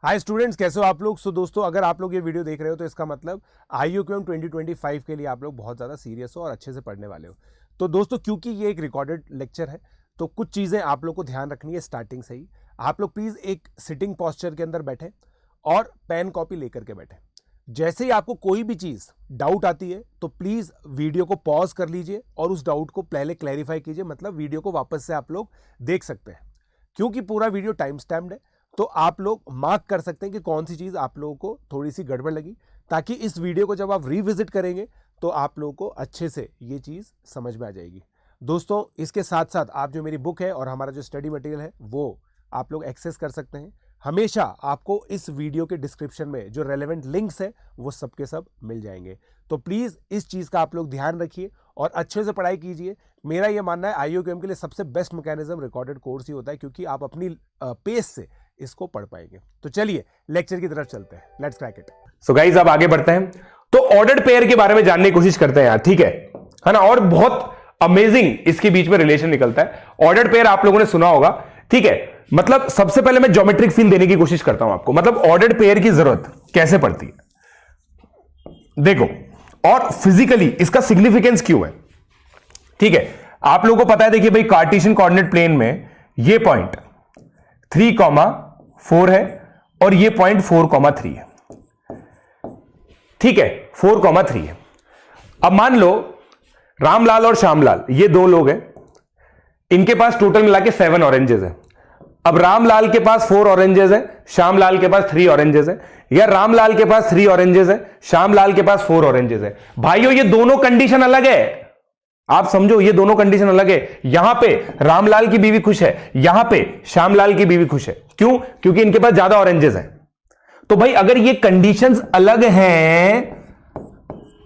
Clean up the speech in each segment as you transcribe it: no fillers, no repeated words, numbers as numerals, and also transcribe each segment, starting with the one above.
Hi students, कैसे हो आप लोग। दोस्तों, अगर आप लोग ये वीडियो देख रहे हो तो इसका मतलब IUQM 2025 के लिए आप लोग बहुत ज़्यादा सीरियस हो और अच्छे से पढ़ने वाले हो। तो दोस्तों, क्योंकि ये एक रिकॉर्डेड लेक्चर है तो कुछ चीज़ें आप लोग को ध्यान रखनी है स्टार्टिंग से ही। आप लोग प्लीज़ एक सिटिंग पॉस्चर के अंदर बैठे और पेन कॉपी लेकर के बैठे। जैसे ही आपको कोई भी चीज़ डाउट आती है तो प्लीज़ वीडियो को पॉज कर लीजिए और उस डाउट को पहले क्लैरिफाई कीजिए, मतलब वीडियो को वापस से आप लोग देख सकते हैं। क्योंकि पूरा वीडियो टाइम स्टैम्प्ड है तो आप लोग मार्क कर सकते हैं कि कौन सी चीज़ आप लोगों को थोड़ी सी गड़बड़ लगी, ताकि इस वीडियो को जब आप रिविजिट करेंगे तो आप लोगों को अच्छे से ये चीज़ समझ में आ जाएगी। दोस्तों, इसके साथ साथ आप जो मेरी बुक है और हमारा जो स्टडी मटेरियल है वो आप लोग एक्सेस कर सकते हैं। हमेशा आपको इस वीडियो के डिस्क्रिप्शन में जो रेलेवेंट लिंक्स है वो सब के सब मिल जाएंगे। तो प्लीज़ इस चीज़ का आप लोग ध्यान रखिए और अच्छे से पढ़ाई कीजिए। मेरा ये मानना है IUQM के लिए सबसे बेस्ट मैकेनिज्म रिकॉर्डेड कोर्स ही होता है, क्योंकि आप अपनी पेस से इसको पढ़ पाएंगे। तो चलिए लेक्चर की तरफ चलते हैं। Let's crack it. So guys, अब आगे बढ़ते हैं तो ऑर्डर्ड पेयर के बारे में जानने की कोशिश करते हैं यार, ठीक है ना। और बहुत अमेजिंग इसके बीच में रिलेशन निकलता है। ऑर्डर्ड पेयर आप लोगों ने सुना होगा, ठीक है। मतलब सबसे पहले मैं ज्योमेट्रिक फील देने की कोशिश करता हूं आपको, मतलब ऑर्डर्ड पेयर की जरूरत कैसे पड़ती है देखो, और फिजिकली इसका सिग्निफिकेंस क्यों है, ठीक है। आप लोगों को पता है, देखिए भाई, कार्टेशियन कोऑर्डिनेट प्लेन में ये पॉइंट 3,4 है और ये पॉइंट 4,3 है, ठीक है। 4,3 है। अब मान लो रामलाल और श्यामलाल ये दो लोग हैं, इनके पास टोटल मिला के 7 ऑरेंजेस है। अब रामलाल के पास 4 ऑरेंजेस है, श्यामलाल के पास 3 ऑरेंजेस है, या रामलाल के पास 3 ऑरेंजेस है, श्यामलाल के पास 4 ऑरेंजेस है। भाइयों, ये दोनों कंडीशन अलग है। आप समझो, ये दोनों कंडीशन अलग है। यहां पे रामलाल की बीवी खुश है, यहां पे श्यामलाल की बीवी खुश है। क्यों? क्योंकि इनके पास ज्यादा ऑरेंजेस है। तो भाई, अगर ये कंडीशंस अलग हैं,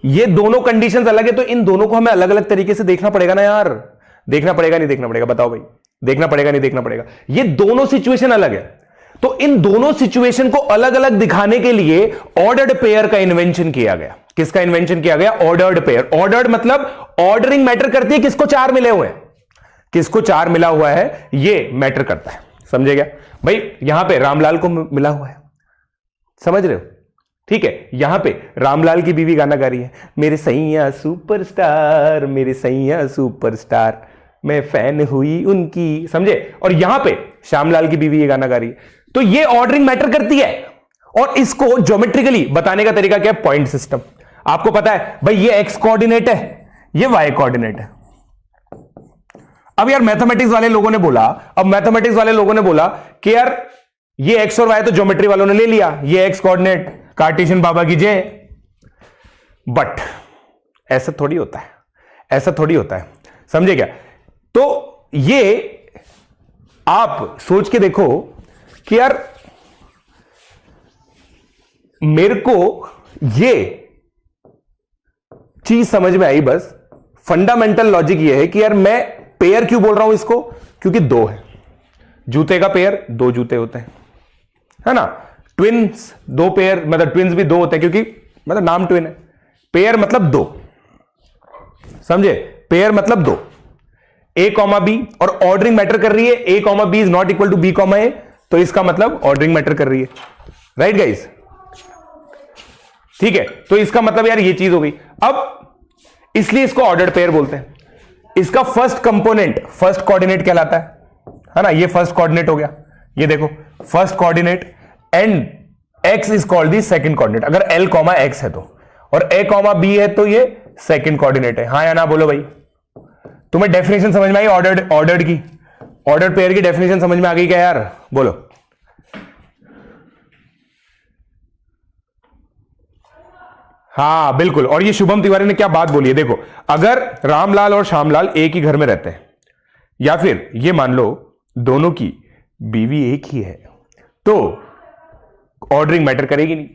ये दोनों कंडीशंस अलग है, तो इन दोनों को हमें अलग अलग तरीके से देखना पड़ेगा ना यार। देखना पड़ेगा नहीं देखना पड़ेगा, बताओ भाई। देखना पड़ेगा नहीं देखना पड़ेगा। ये दोनों सिचुएशन अलग है, तो इन दोनों सिचुएशन को अलग अलग दिखाने के लिए ऑर्डर्ड पेयर का इन्वेंशन किया गया। किसका इन्वेंशन किया गया? Ordered pair. ऑर्डर्ड मतलब ऑर्डरिंग मैटर करती है, किसको 4 मिले हुए हैं, किसको 4 मिला हुआ है, ये मैटर करता है। समझे क्या भाई? यहां पे रामलाल को मिला हुआ है, समझ रहे हो, ठीक है। यहां पे रामलाल की बीवी गाना गा रही है, मेरे सैया सुपरस्टार, मेरे सैया सुपरस्टार, मैं फैन हुई उनकी, समझे। और यहां पे श्यामलाल की बीवी ये गाना गा रही है। तो ये ऑर्डरिंग मैटर करती है, और इसको ज्योमेट्रिकली बताने का तरीका क्या है? Point system. आपको पता है भाई, ये एक्स कोऑर्डिनेट है, ये वाई कोऑर्डिनेट है। अब यार मैथमेटिक्स वाले लोगों ने बोला कि यार ये एक्स और वाई तो ज्योमेट्री वालों ने ले लिया, ये एक्स कोऑर्डिनेट, कार्टेशियन बाबा की जय। बट ऐसा थोड़ी होता है, ऐसा थोड़ी होता है, समझे क्या। तो ये आप सोच के देखो कि यार मेरे को ये चीज समझ में आई। बस फंडामेंटल लॉजिक ये है कि यार मैं पेयर क्यों बोल रहा हूं इसको, क्योंकि 2 है। जूते का पेयर 2 जूते होते हैं, है ना। ट्विन्स 2 पेयर, मतलब ट्विन्स भी 2 होते हैं, क्योंकि मतलब नाम ट्विन है। पेयर मतलब 2, समझे। पेयर मतलब 2, A, B, और ऑर्डरिंग मैटर कर रही है। A, B is not equal to B, A, तो इसका मतलब ऑर्डरिंग मैटर कर रही है, राइट गाइस, ठीक है। तो इसका मतलब यार ये चीज हो गई। अब इसलिए इसको ऑर्डर्ड पेयर बोलते हैं। इसका फर्स्ट कंपोनेंट फर्स्ट कोऑर्डिनेट कहलाता है ना। ये फर्स्ट कोऑर्डिनेट हो गया, ये देखो first coordinate, and x is called the second coordinate अगर L, x है तो, और A, B है तो ये सेकंड कोऑर्डिनेट है। हाँ या ना बोलो भाई। तुम्हें डेफिनेशन समझ में आई ऑर्डर्ड की? ऑर्डर्ड पेयर की डेफिनेशन समझ में आ गई क्या यार? बोलो। हाँ बिल्कुल। और ये शुभम तिवारी ने क्या बात बोली है, देखो, अगर रामलाल और श्यामलाल एक ही घर में रहते हैं, या फिर ये मान लो दोनों की बीवी एक ही है, तो ऑर्डरिंग मैटर करेगी नहीं।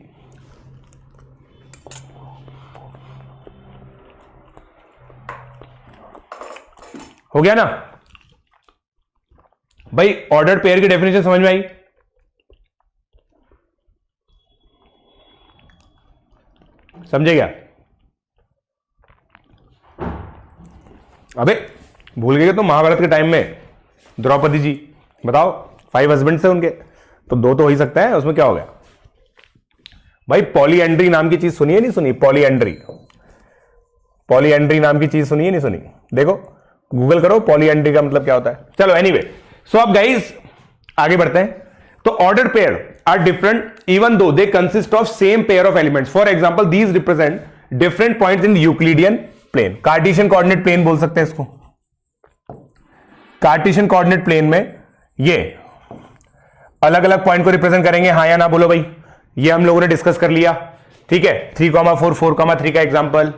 हो गया ना भाई? ऑर्डर्ड पेयर की डेफिनेशन समझ में आई? समझे क्या? अबे भूल गए तो महाभारत के टाइम में द्रौपदी जी, बताओ 5 हस्बैंड थे उनके, तो 2 तो हो ही सकता है, उसमें क्या हो गया भाई? पॉलीएंड्री नाम की चीज सुनी है नहीं सुनी? पॉलीएंड्री, पॉलीएंड्री नाम की चीज सुनी है नहीं सुनी? देखो गूगल करो पॉलीएंड्री का मतलब क्या होता है। चलो एनीवे, सो अब गाइस आगे बढ़ते हैं। तो ordered pair are different even though they consist of same pair of elements. For example these represent different points in Euclidean plane. Cartesian coordinate plane बोल सकते हैं इसको। कार्टेशियन कोऑर्डिनेट प्लेन में ये अलग अलग पॉइंट को रिप्रेजेंट करेंगे, हां या ना बोलो भाई। ये हम लोगों ने डिस्कस कर लिया, ठीक है। 3,4 4,3 का एग्जांपल,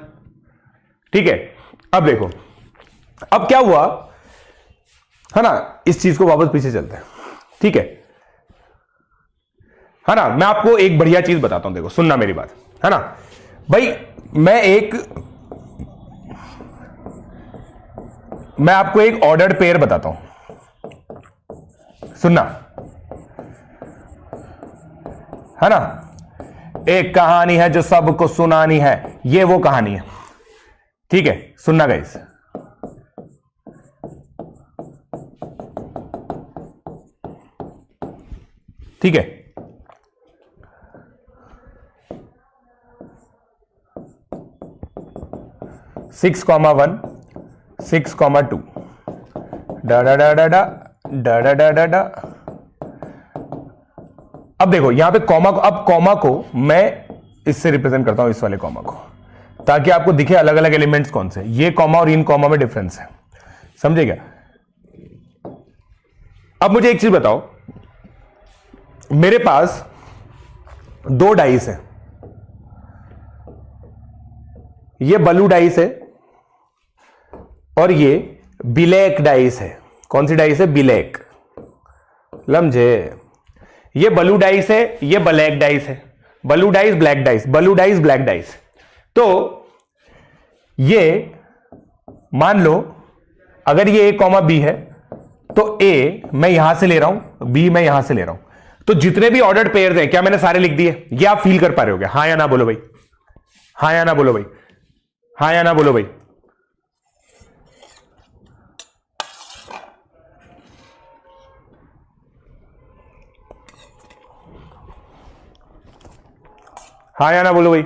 ठीक है। अब देखो अब क्या हुआ है ना, इस चीज को वापस पीछे चलते हैं, ठीक है ना। मैं आपको एक बढ़िया चीज बताता हूं, देखो सुनना मेरी बात, है ना भाई। मैं आपको एक ऑर्डर्ड पेयर बताता हूं, सुनना, है ना। एक कहानी है जो सबको सुनानी है, ये वो कहानी है, ठीक है। सुनना गाइस, ठीक है। सिक्स कॉमा 1 6,2 डा डा डा डा डा डा डा डा डा डा। अब देखो यहां पे कॉमा को, अब कॉमा को मैं इससे रिप्रेजेंट करता हूं, इस वाले कॉमा को, ताकि आपको दिखे अलग अलग एलिमेंट्स कौन से। ये कॉमा और इन कॉमा में डिफरेंस है, समझे क्या? अब मुझे एक चीज बताओ, मेरे पास 2 डाइस है, ये ब्लू डाइस है और ये ब्लैक डाइस है। कौन सी डाइस है? ब्लैक, समझे? ये ब्लू डाइस है, ये ब्लैक डाइस है। Blue dice black dice, blue dice black dice. तो ये मान लो अगर ये ए कॉमा बी है तो ए मैं यहां से ले रहा हूं, बी मैं यहां से ले रहा हूं। तो जितने भी ऑर्डर्ड पेयर्स हैं, क्या मैंने सारे लिख दिए? ये आप फील कर पा रहे हो क्या? हाँ या ना बोलो भाई, हाँ या ना बोलो भाई, हाँ या ना बोलो भाई। हाँ या ना बोलो भाई।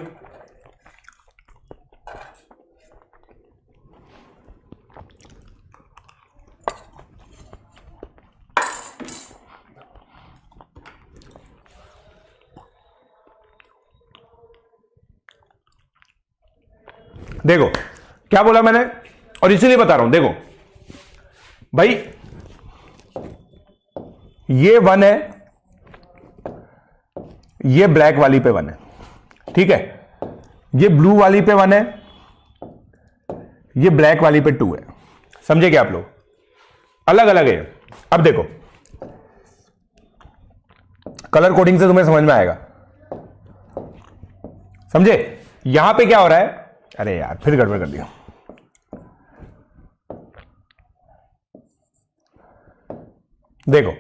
देखो क्या बोला मैंने, और इसीलिए बता रहा हूं। देखो भाई ये 1 है, ये ब्लैक वाली पे 1 है, ठीक है। ये ब्लू वाली पे 1 है, ये ब्लैक वाली पे 2 है। समझे क्या आप लोग? अलग अलग है। अब देखो कलर कोडिंग से तुम्हें समझ में आएगा, समझे? यहां पे क्या हो रहा है? अरे यार फिर गड़बड़ कर दिया। देखो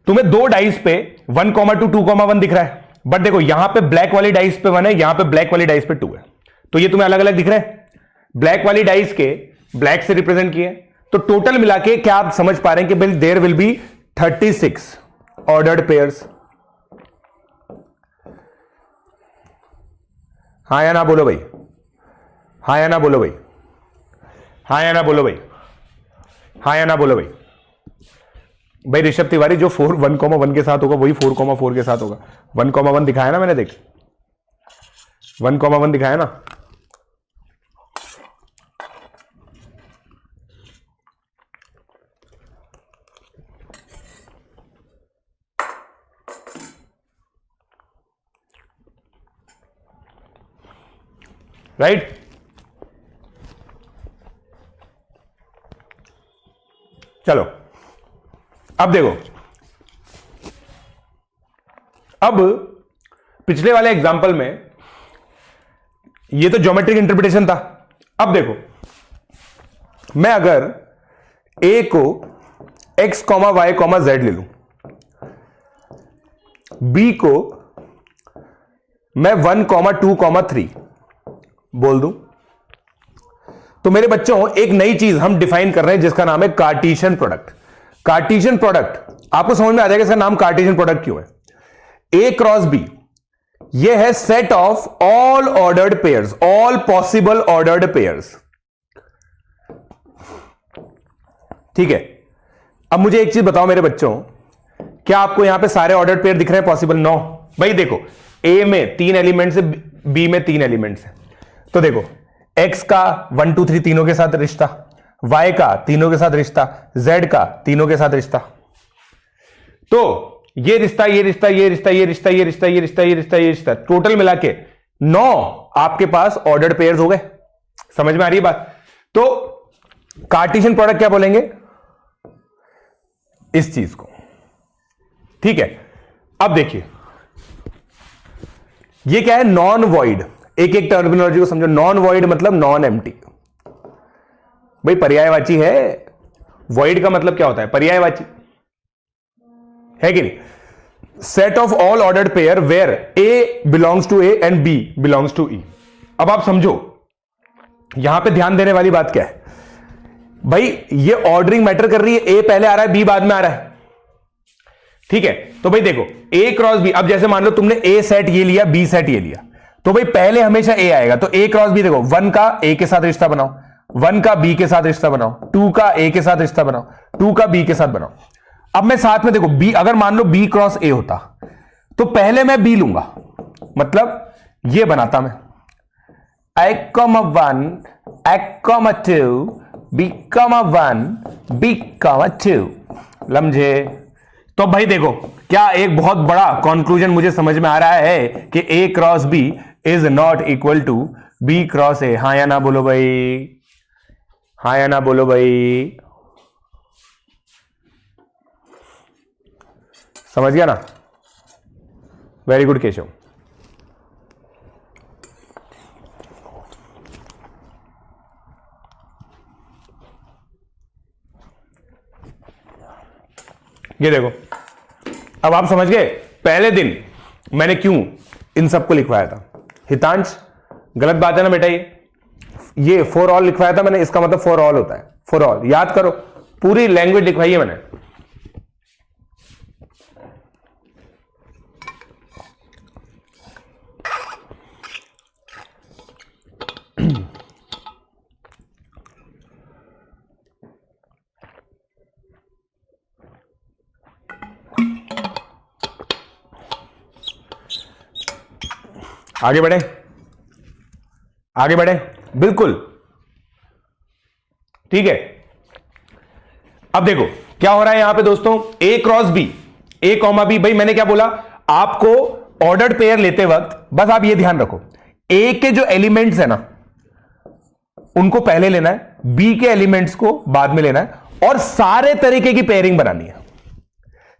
तुम्हें 2 डाइस पे 1,2 2,1 दिख रहा है, बट देखो यहां पे ब्लैक वाली डाइस पे 1 है, यहां पे ब्लैक वाली डाइस पे 2 है। तो ये तुम्हें अलग अलग दिख रहे हैं। ब्लैक वाली डाइस के ब्लैक से रिप्रेजेंट किए, तो टोटल मिला के क्या आप समझ पा रहे हैं कि there will be 36 ordered pairs. हाँ या ना बोलो भाई, हाँ या ना बोलो भाई, हाँ या ना बोलो भाई, हाँ या ना बोलो भाई। भाई ऋषभ तिवारी जो 1,1 के साथ होगा वही 4,4 के साथ होगा। 1,1 दिखाया ना मैंने, देख 1,1 दिखाया ना। राइट? चलो अब देखो, अब पिछले वाले एग्जाम्पल में ये तो ज्योमेट्रिक इंटरप्रिटेशन था। अब देखो मैं अगर a को x, y, z ले लूं, b को मैं 1, 2, 3 बोल दूं, तो मेरे बच्चों एक नई चीज हम डिफाइन कर रहे हैं जिसका नाम है कार्टेशियन प्रोडक्ट। कार्टेशियन प्रोडक्ट आपको समझ में आ जाएगा इसका नाम कार्टेशियन प्रोडक्ट क्यों है। ए क्रॉस बी ये है set of all ordered pairs, all possible ordered pairs. ठीक है, अब मुझे एक चीज बताओ मेरे बच्चों, क्या आपको यहां पे सारे ऑर्डर्ड पेयर दिख रहे हैं पॉसिबल? नो। भाई देखो, ए में 3 एलिमेंट्स है, बी में 3 एलिमेंट्स है, तो देखो एक्स का 1 2 3 तीनों के साथ रिश्ता, वाई का तीनों के साथ रिश्ता, जेड का तीनों के साथ रिश्ता। तो ये रिश्ता, ये रिश्ता, ये रिश्ता, ये रिश्ता, ये रिश्ता, ये रिश्ता, ये रिश्ता, ये रिश्ता, टोटल मिला के 9 आपके पास ऑर्डर्ड पेयर्स हो गए। समझ में आ रही है बात? तो कार्टेशियन प्रोडक्ट क्या बोलेंगे इस चीज को। ठीक है, अब देखिए ये क्या है, नॉन वॉइड। एक एक टर्मिनोलॉजी को समझो। नॉन वॉइड मतलब नॉन एम्प्टी। भाई पर्यायवाची है, वॉइड का मतलब क्या होता है? पर्यायवाची है कि नहीं। Set of all ordered pair where A belongs to A and B belongs to E. अब आप समझो यहां पे ध्यान देने वाली बात क्या है भाई, ये ऑर्डरिंग मैटर कर रही है, ए पहले आ रहा है बी बाद में आ रहा है। ठीक है, तो भाई देखो ए क्रॉस बी, अब जैसे मान लो तुमने ए सेट ये लिया, बी सेट ये लिया, तो भाई पहले हमेशा ए आएगा, तो ए क्रॉस बी देखो 1 का ए के साथ रिश्ता बनाओ, 1 का बी के साथ रिश्ता बनाओ, 2 का ए के साथ रिश्ता बनाओ, 2 का बी के साथ बनाओ। अब मैं साथ में देखो बी, अगर मान लो बी क्रॉस ए होता तो पहले मैं बी लूंगा, मतलब ये बनाता मैं A, 1, A, 2, B, 1, B, 2। लमझे? तो भाई देखो क्या एक बहुत बड़ा कंक्लूजन मुझे समझ में आ रहा है कि A cross B is not equal to B cross A। हाँ या ना बोलो भाई, हाँ या ना बोलो भाई। समझ गया ना? Very good Keshav. ये देखो, अब आप समझ गए पहले दिन मैंने क्यों इन सबको लिखवाया था। हितांश गलत बात है ना बेटा, ये फॉर ऑल लिखवाया था मैंने, इसका मतलब फॉर ऑल होता है, फॉर ऑल। याद करो, पूरी लैंग्वेज लिखवाई है मैंने। आगे बढ़े, आगे बढ़े, बिल्कुल ठीक है। अब देखो क्या हो रहा है यहां पे दोस्तों, ए cross B, A comma B. भाई मैंने क्या बोला आपको, ऑर्डर्ड पेयर लेते वक्त बस आप ये ध्यान रखो, ए के जो एलिमेंट्स है ना उनको पहले लेना है, बी के एलिमेंट्स को बाद में लेना है, और सारे तरीके की पेयरिंग बनानी है,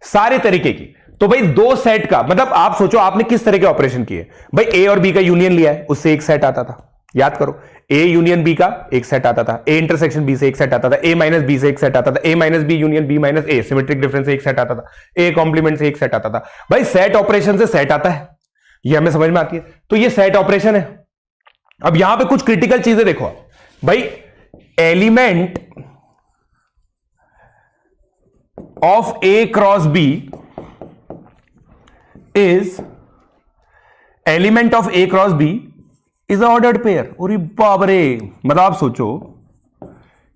सारे तरीके की। तो भाई दो सेट का मतलब आप सोचो आपने किस तरह के ऑपरेशन किए। भाई ए और बी का यूनियन लिया है, उससे एक सेट आता था, याद करो। ए यूनियन बी का एक सेट आता था, ए इंटरसेक्शन बी से एक सेट आता था, ए माइनस बी से एक सेट आता था, A minus B union B minus A symmetric difference से एक सेट आता था, ए कॉम्प्लीमेंट से एक सेट आता था। भाई सेट ऑपरेशन से सेट आता है, ये हमें समझ में आती है, तो ये सेट ऑपरेशन है। अब यहां पे कुछ क्रिटिकल चीजें देखो भाई, element of A cross B is element of A cross B is a ordered pair। अरे बाप रे, मतलब आप सोचो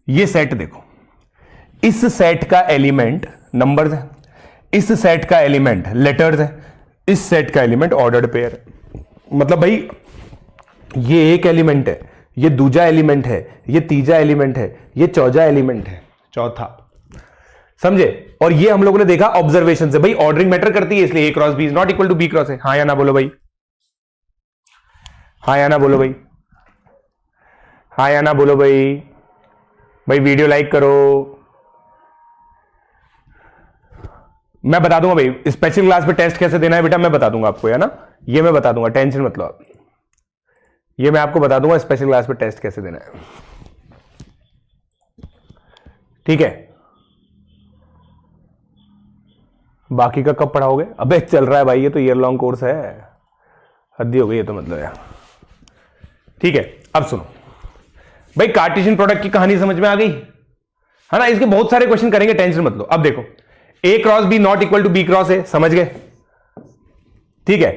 ये सेट देखो, इस सेट का एलिमेंट नंबर्स है, इस सेट का एलिमेंट लेटर्स है, इस सेट का एलिमेंट ऑर्डर्ड पेयर। मतलब भाई ये एक एलिमेंट है, ये दूजा एलिमेंट है, ये तीजा एलिमेंट है, ये चौथा एलिमेंट है, चौथा। समझे? और ये हम लोगों ने देखा ऑब्जर्वेशन से, भाई ऑर्डरिंग मैटर करती है, इसलिए A cross B is not equal to B cross A. हाँ या ना बोलो भाई, हाँ या ना बोलो भाई, हाँ या ना बोलो भाई। भाई वीडियो लाइक करो। मैं बता दूंगा भाई स्पेशल क्लास पे टेस्ट कैसे देना है बेटा, मैं बता दूंगा आपको, है ना, ये मैं बता दूंगा, टेंशन मत लो आप, ये मैं आपको बता दूंगा स्पेशल क्लास पे टेस्ट कैसे देना है, ठीक है। बाकी का कब पढ़ाओगे? अबे चल रहा है भाई, ये तो ईयर लॉन्ग कोर्स है, हद्दी हो गई ये तो, मतलब यार। ठीक है, अब सुनो भाई, कार्टेशियन प्रोडक्ट की कहानी समझ में आ गई। है ना। इसके बहुत सारे क्वेश्चन करेंगे, टेंशन मत लो। अब देखो A cross B not equal to B cross A, समझ गए, ठीक है।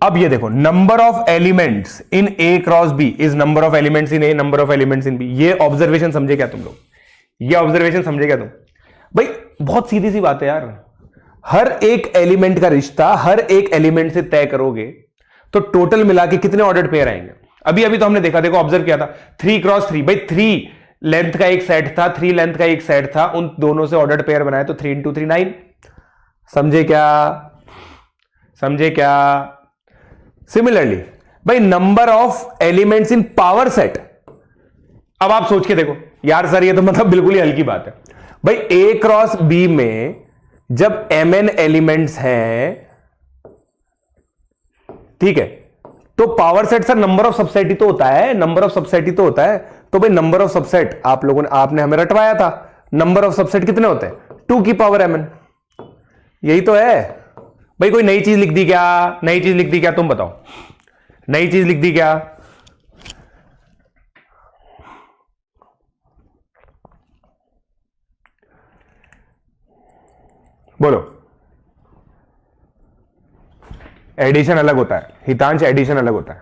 अब ये देखो number of elements in A cross B is number of elements in A, number of elements in B. ये ऑब्जर्वेशन समझे क्या तुम लोग, ये ऑब्जर्वेशन समझे क्या तुम भाई? बहुत सीधी सी बात है यार, हर एक एलिमेंट का रिश्ता हर एक एलिमेंट से तय करोगे तो टोटल मिला के कितने ऑर्डर्ड पेयर आएंगे। अभी अभी तो हमने देखा, देखो ऑब्जर्व किया था 3 क्रॉस 3, भाई 3 लेंथ का एक सेट था, 3 लेंथ का एक सेट था, उन दोनों से ऑर्डर्ड पेयर बनाए तो 3 × 3 9। समझे क्या, समझे क्या? सिमिलरली भाई number of elements in power set. अब आप सोच के देखो यार सर ये तो मतलब बिल्कुल ही हल्की बात है भाई। ए क्रॉस बी में जब mn एलिमेंट्स हैं, ठीक है, तो power set sir number of subset ही तो होता है, नंबर ऑफ सबसेट ही तो होता है। तो भाई नंबर ऑफ सबसेट आप लोगों ने, आपने हमें रटवाया था, नंबर ऑफ सबसेट कितने होते हैं? 2 की पावर mn, यही तो है भाई। कोई नई चीज लिख दी क्या, नई चीज लिख दी क्या, तुम बताओ, नई चीज लिख दी क्या? बोलो। एडिशन अलग होता है हितांश, एडिशन अलग होता है।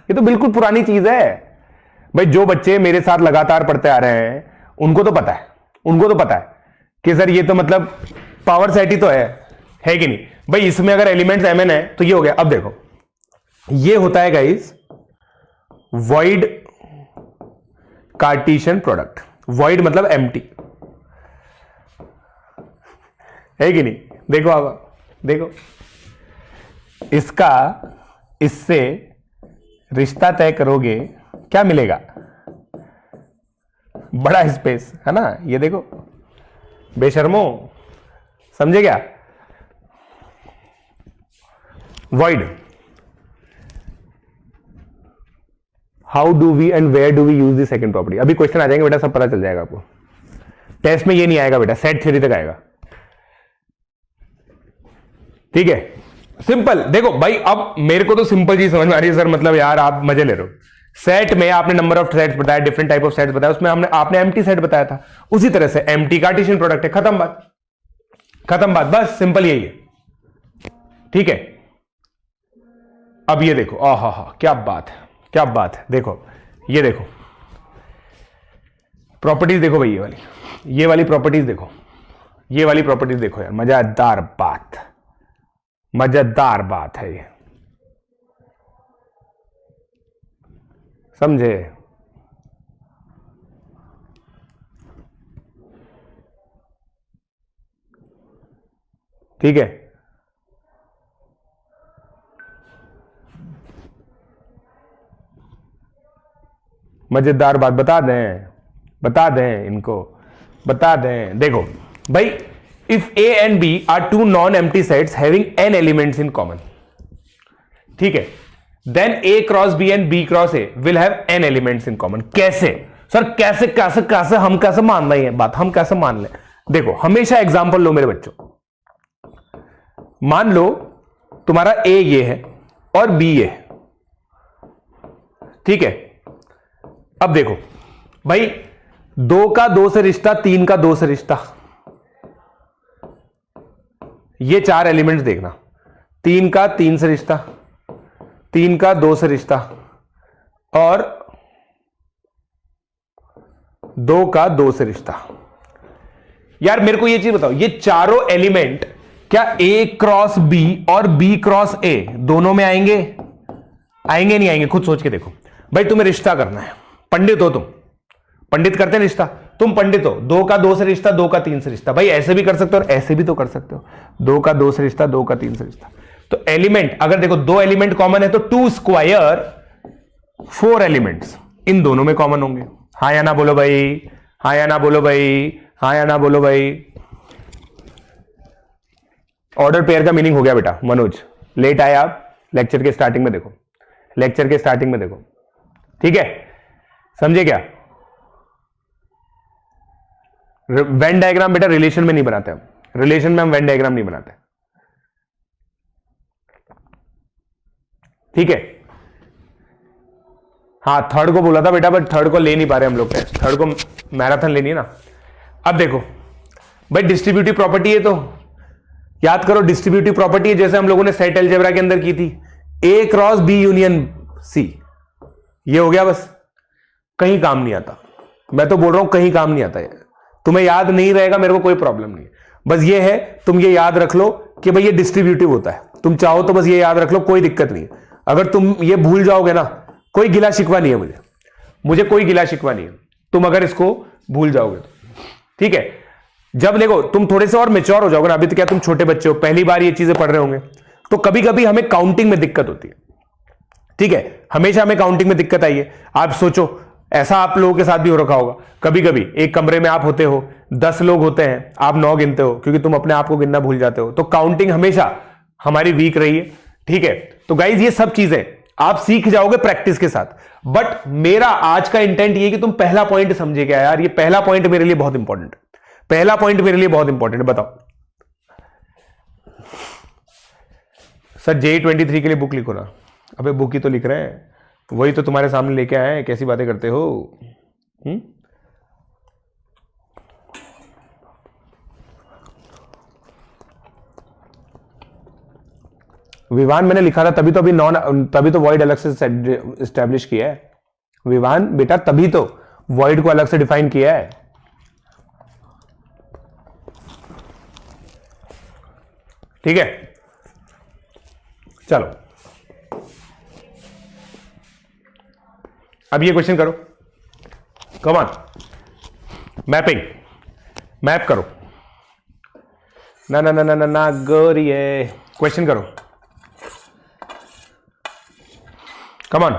ये तो बिल्कुल पुरानी चीज है भाई। जो बच्चे मेरे साथ लगातार पढ़ते आ रहे हैं उनको तो पता है, उनको तो पता है कि सर ये तो मतलब पावर सेट ही तो है कि नहीं भाई। इसमें अगर एलिमेंट्स mn है तो ये हो गया। अब देखो ये होता है guys void Cartesian product. Void मतलब एम्प्टी, है कि नहीं? देखो अब देखो, इसका इससे रिश्ता तय करोगे क्या मिलेगा? बड़ा स्पेस, है ना। ये देखो बेशर्मो, समझे क्या? Void. How do we and where do we use the second property? अभी क्वेश्चन आ जाएंगे बेटा, सब पता चल जाएगा आपको। टेस्ट में ये नहीं आएगा बेटा, सेट थ्योरी तक आएगा, ठीक है। सिंपल देखो भाई, अब मेरे को तो सिंपल चीज समझ में आ रही है सर, मतलब यार आप मजे ले रहे हो। सेट में आपने नंबर ऑफ सेट्स बताया, डिफरेंट टाइप ऑफ सेट्स बताया, उसमें आपने एम्प्टी सेट बताया था, उसी तरह से एम्प्टी कार्टेशियन प्रोडक्ट है। खत्म बात, खत्म बात, बस सिंपल यही है, ठीक है। अब ये देखो, आहा हा, क्या बात है, क्या बात है। देखो ये देखो प्रॉपर्टीज देखो भाई, ये वाली प्रॉपर्टीज देखो, ये वाली प्रॉपर्टीज देखो यार, मजेदार बात, मजेदार बात है ये, समझे? ठीक है। मजेदार बात बता दें इनको, बता दें। देखो भाई, if A and B are two non-empty sets having n elements in common, ठीक है, then A cross B and B cross A will have n elements in common। कैसे सर, कैसे कैसे कैसे हम कैसे मान रहे हैं बात, हम कैसे मान लें? देखो हमेशा एग्जांपल लो मेरे बच्चों। मान लो तुम्हारा A ये है और B ये है, ठीक है। अब देखो भाई, 2 का 2 से रिश्ता, 3 का 2 से रिश्ता, ये 4 एलिमेंट्स देखना। 3 का 3 से रिश्ता, 3 का 2 से रिश्ता और 2 का 2 से रिश्ता। यार मेरे को ये चीज बताओ, ये चारों एलिमेंट क्या A क्रॉस B और B क्रॉस A दोनों में आएंगे? आएंगे नहीं आएंगे? खुद सोच के देखो भाई। तुम्हें रिश्ता करना है, पंडित हो तुम, पंडित करते हैं रिश्ता, तुम पंडित हो। 2 का 2 से रिश्ता, 2 का 3 से रिश्ता, भाई ऐसे भी कर सकते हो और ऐसे भी तो कर सकते हो। 2 का 2 से रिश्ता, 2 का 3 से रिश्ता। तो एलिमेंट अगर देखो 2 एलिमेंट कॉमन है तो 2 स्क्वायर 4 एलिमेंट्स इन दोनों में कॉमन होंगे। हाँ या ना बोलो भाई, हाँ या ना बोलो भाई, हाँ या ना बोलो भाई। ऑर्डर पेयर का मीनिंग हो गया बेटा। मनोज लेट आए आप, लेक्चर के स्टार्टिंग में देखो, लेक्चर के स्टार्टिंग में देखो, ठीक है, समझे क्या? वेन डायग्राम बेटा रिलेशन में नहीं बनाते हम, रिलेशन में हम वेन डायग्राम नहीं बनाते, ठीक है। हाँ थर्ड को बोला था बेटा, बट थर्ड को ले नहीं पा रहे हम लोग, थर्ड को मैराथन लेनी है ना, अब देखो भाई, डिस्ट्रीब्यूटिव प्रॉपर्टी है तो याद करो, डिस्ट्रीब्यूटिव प्रॉपर्टी है जैसे हम लोगों ने सेट अलजेब्रा के अंदर की थी, ए क्रॉस बी यूनियन सी। ये हो गया, बस कहीं काम नहीं आता। मैं तो बोल रहा हूं कहीं काम नहीं आता है। तुम्हें याद नहीं रहेगा, मेरे को कोई प्रॉब्लम नहीं है, बस ये है तुम ये याद रख लो कि भाई ये डिस्ट्रीब्यूटिव होता है। तुम चाहो तो बस ये याद रख लो, कोई दिक्कत नहीं है। अगर तुम ये भूल जाओगे ना, कोई गिला शिकवा नहीं है मुझे कोई गिला शिकवा नहीं है तुम अगर इसको भूल जाओगे तो, ठीक है। जब देखो तुम थोड़े से और मेच्योर हो जाओगे ना, अभी तो क्या तुम छोटे बच्चे हो, पहली बार ये चीजें पढ़ रहे होंगे, तो कभी कभी हमें काउंटिंग में दिक्कत होती है, ठीक है। हमेशा हमें काउंटिंग में दिक्कत आई है। आप सोचो, ऐसा आप लोगों के साथ भी हो रखा होगा, कभी कभी एक कमरे में आप होते हो, 10 लोग होते हैं, आप 9 गिनते हो क्योंकि तुम अपने आप को गिनना भूल जाते हो। तो काउंटिंग हमेशा हमारी वीक रही है, ठीक है। तो गाइज ये सब चीजें आप सीख जाओगे प्रैक्टिस के साथ। बट मेरा आज का इंटेंट ये कि तुम पहला पॉइंट समझे क्या यार, ये पहला पॉइंट मेरे लिए बहुत इंपॉर्टेंट है। पहला पॉइंट मेरे लिए बहुत इंपॉर्टेंट है। बताओ सर, J23 के लिए बुक लिखो ना। अबे बुक ही तो लिख रहे हैं, वही तो तुम्हारे सामने लेके आए हैं, कैसी बातें करते हो। विवान मैंने लिखा था तभी तो, तभी तो वॉइड अलग से एस्टेब्लिश किया है। विवान बेटा तभी तो वॉइड को अलग से डिफाइन किया है। ठीक है, चलो अब ये क्वेश्चन करो। कम ऑन, मैपिंग, मैप करो ना ना ना ना ना, ना गोरी है, क्वेश्चन करो। कम ऑन,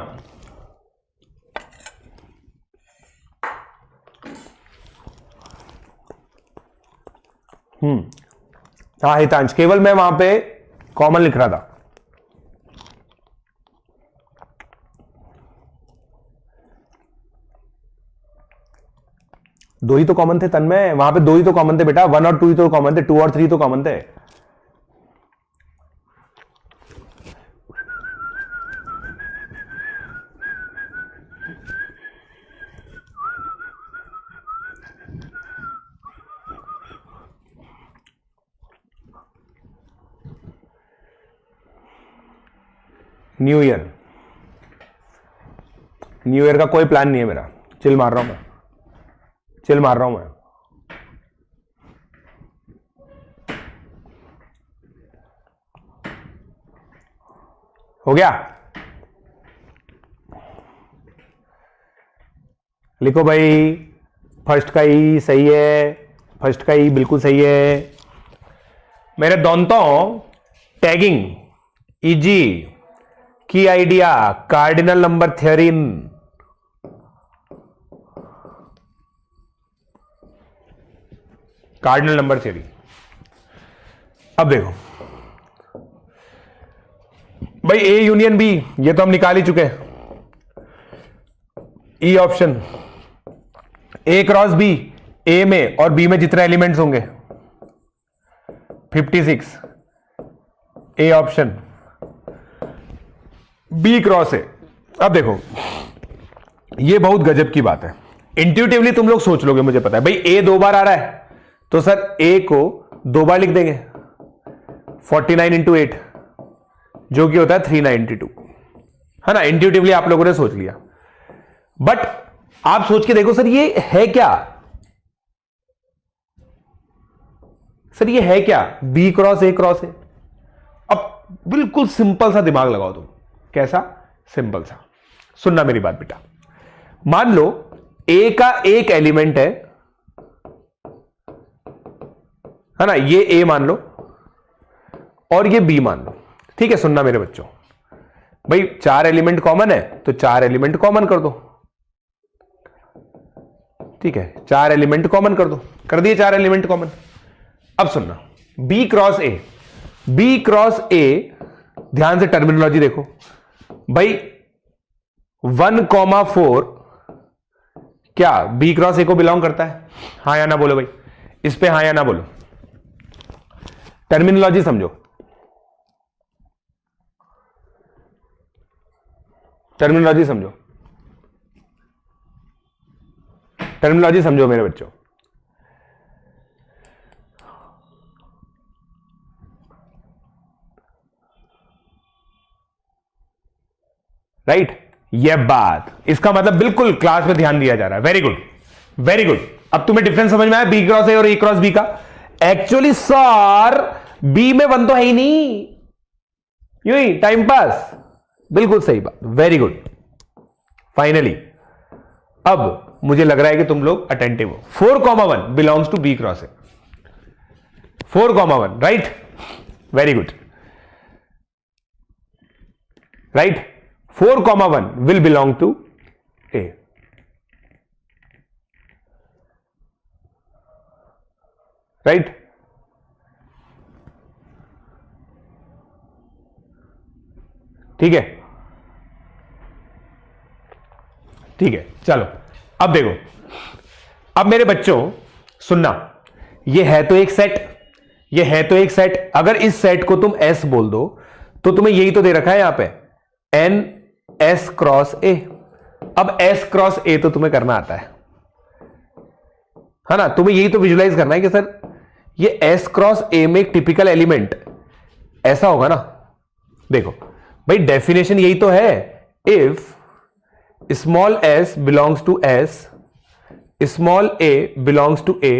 हाँ हितांश, केवल मैं वहां पे कॉमन लिख रहा था। दो ही तो कॉमन थे तन्मय, वहां पे दो ही तो कॉमन थे बेटा, 1 और 2 ही तो कॉमन थे, 2 और 3 तो कॉमन थे। न्यू ईयर का कोई प्लान नहीं है मेरा, चिल मार रहा हूं मैं, चिल मार रहा हूं मैं। हो गया, लिखो भाई, फर्स्ट का ई सही है, फर्स्ट का ई बिल्कुल सही है मेरे दोस्तों। टैगिंग, इजी की idea, cardinal number theorem, cardinal number theory. अब देखो भाई, ए यूनियन बी ये तो हम निकाल ही चुके हैं। E option, A cross B, A में और बी में जितने एलिमेंट्स होंगे 56, A option, B cross A. अब देखो ये बहुत गजब की बात है, इंट्यूटिवली तुम लोग सोच लोगे, मुझे पता है भाई ए 2 बार आ रहा है तो सर ए को 2 बार लिख देंगे, 49 इंटू 8 जो कि होता है 392, है ना। इंट्यूटिवली आप लोगों ने सोच लिया, बट आप सोच के देखो सर ये है क्या, सर ये है क्या, B cross A cross A. अब बिल्कुल सिंपल सा दिमाग लगाओ तुम, कैसा सिंपल सा, सुनना मेरी बात बेटा। मान लो ए का एक एलिमेंट है ना, ये ए मान लो और ये बी मान लो, ठीक है। सुनना मेरे बच्चों, भाई 4 एलिमेंट कॉमन है तो 4 एलिमेंट कॉमन कर दो, ठीक है। 4 एलिमेंट कॉमन कर दो, कर दिए 4 एलिमेंट कॉमन। अब सुनना, B cross A, B cross A, ध्यान से टर्मिनोलॉजी देखो भाई, 1,4 क्या बी क्रॉस ए को बिलोंग करता है? हाँ या ना बोलो भाई, इस पे हाँ या ना बोलो, टर्मिनोलॉजी समझो, टर्मिनोलॉजी समझो, टर्मिनोलॉजी समझो मेरे बच्चों। राइट। ये बात, इसका मतलब बिल्कुल क्लास में ध्यान दिया जा रहा है। Very good, very good. अब तुम्हें डिफरेंस समझ में आया बी क्रॉस ए और ए क्रॉस बी का? एक्चुअली सर बी में 1 तो है ही नहीं, यू ही टाइम पास। बिल्कुल सही बात, वेरी गुड। फाइनली अब मुझे लग रहा है कि तुम लोग अटेंटिव हो। 4,1 belongs to B cross A. 4,1 right, very good, right. 4,1 will belong to A. Right? ठीक है, ठीक है, चलो अब देखो। अब मेरे बच्चों सुनना, ये है तो एक सेट, ये है तो एक सेट। अगर इस सेट को तुम S बोल दो तो तुम्हें यही तो दे रखा है यहां पे, N S क्रॉस A। अब S क्रॉस A तो तुम्हें करना आता है ना? तुम्हें यही तो विजुलाइज करना है कि सर ये S क्रॉस A में एक टिपिकल एलिमेंट ऐसा होगा ना। देखो भाई, डेफिनेशन यही तो है, if small s belongs to S, small a belongs to A,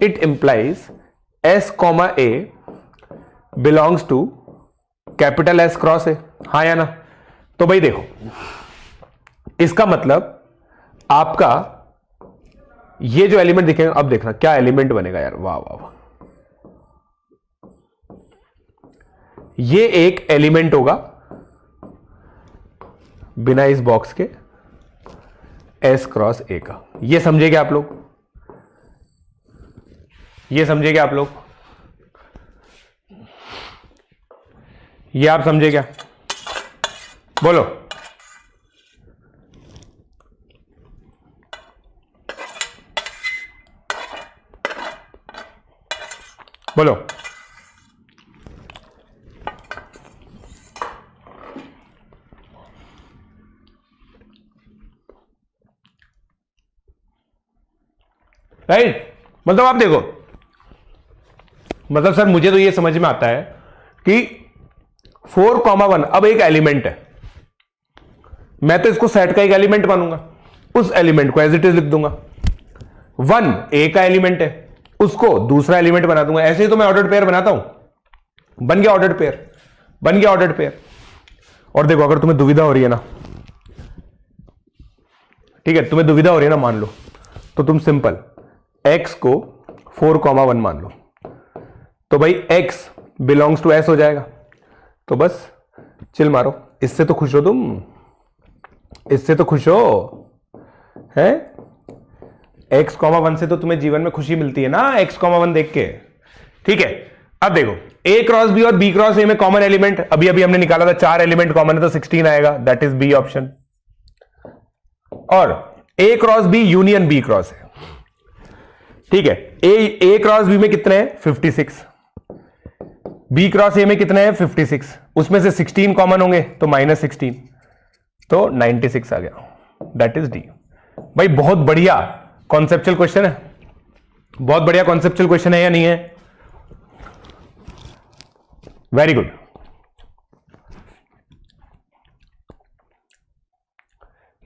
it implies S comma A belongs to capital S cross A। हाँ या ना? तो भाई देखो, इसका मतलब आपका ये जो एलिमेंट दिखेगा, अब देखना क्या एलिमेंट बनेगा यार, वाह वाह वाह। ये एक एलिमेंट होगा बिना इस बॉक्स के S क्रॉस A का। ये समझेंगे आप लोग? ये समझेंगे आप लोग? ये आप समझे क्या? बोलो। बोलो। राइट, मतलब आप देखो, मतलब सर मुझे तो ये समझ में आता है कि 4,1 अब एक एलिमेंट है, मैं तो इसको सेट का एक एलिमेंट मानूंगा, उस एलिमेंट को एज इट इज लिख दूंगा। 1 ए का एलिमेंट है, उसको दूसरा एलिमेंट बना दूंगा। ऐसे ही तो मैं ऑर्डर्ड पेयर बनाता हूं। बन गया ऑर्डर्ड पेयर, बन गया ऑर्डर्ड पेयर। और देखो, अगर तुम्हें दुविधा हो रही है ना, ठीक है, तुम्हें दुविधा हो रही है ना, मान लो, तो तुम सिंपल x को 4,1 मान लो, तो भाई x बिलोंग्स टू S हो जाएगा। तो बस चिल मारो, इससे तो खुश हो तुम, इससे तो खुश हो है। x,1 से तो तुम्हें जीवन में खुशी मिलती है ना, x,1 देख के। ठीक है, अब देखो a क्रॉस b और b क्रॉस a में कॉमन एलिमेंट अभी अभी हमने निकाला था, 4 एलिमेंट कॉमन है तो 16 आएगा, दैट इज b ऑप्शन। और a cross b union b cross है। ठीक है, a क्रॉस b में कितने हैं? 56। b क्रॉस a में कितने हैं? 56। उसमें से 16 कॉमन होंगे तो -16, तो 96 आ गया, दैट इज d। भाई बहुत बढ़िया कॉन्सेप्चुअल क्वेश्चन है, बहुत बढ़िया कॉन्सेप्चुअल क्वेश्चन है या नहीं है? Very good.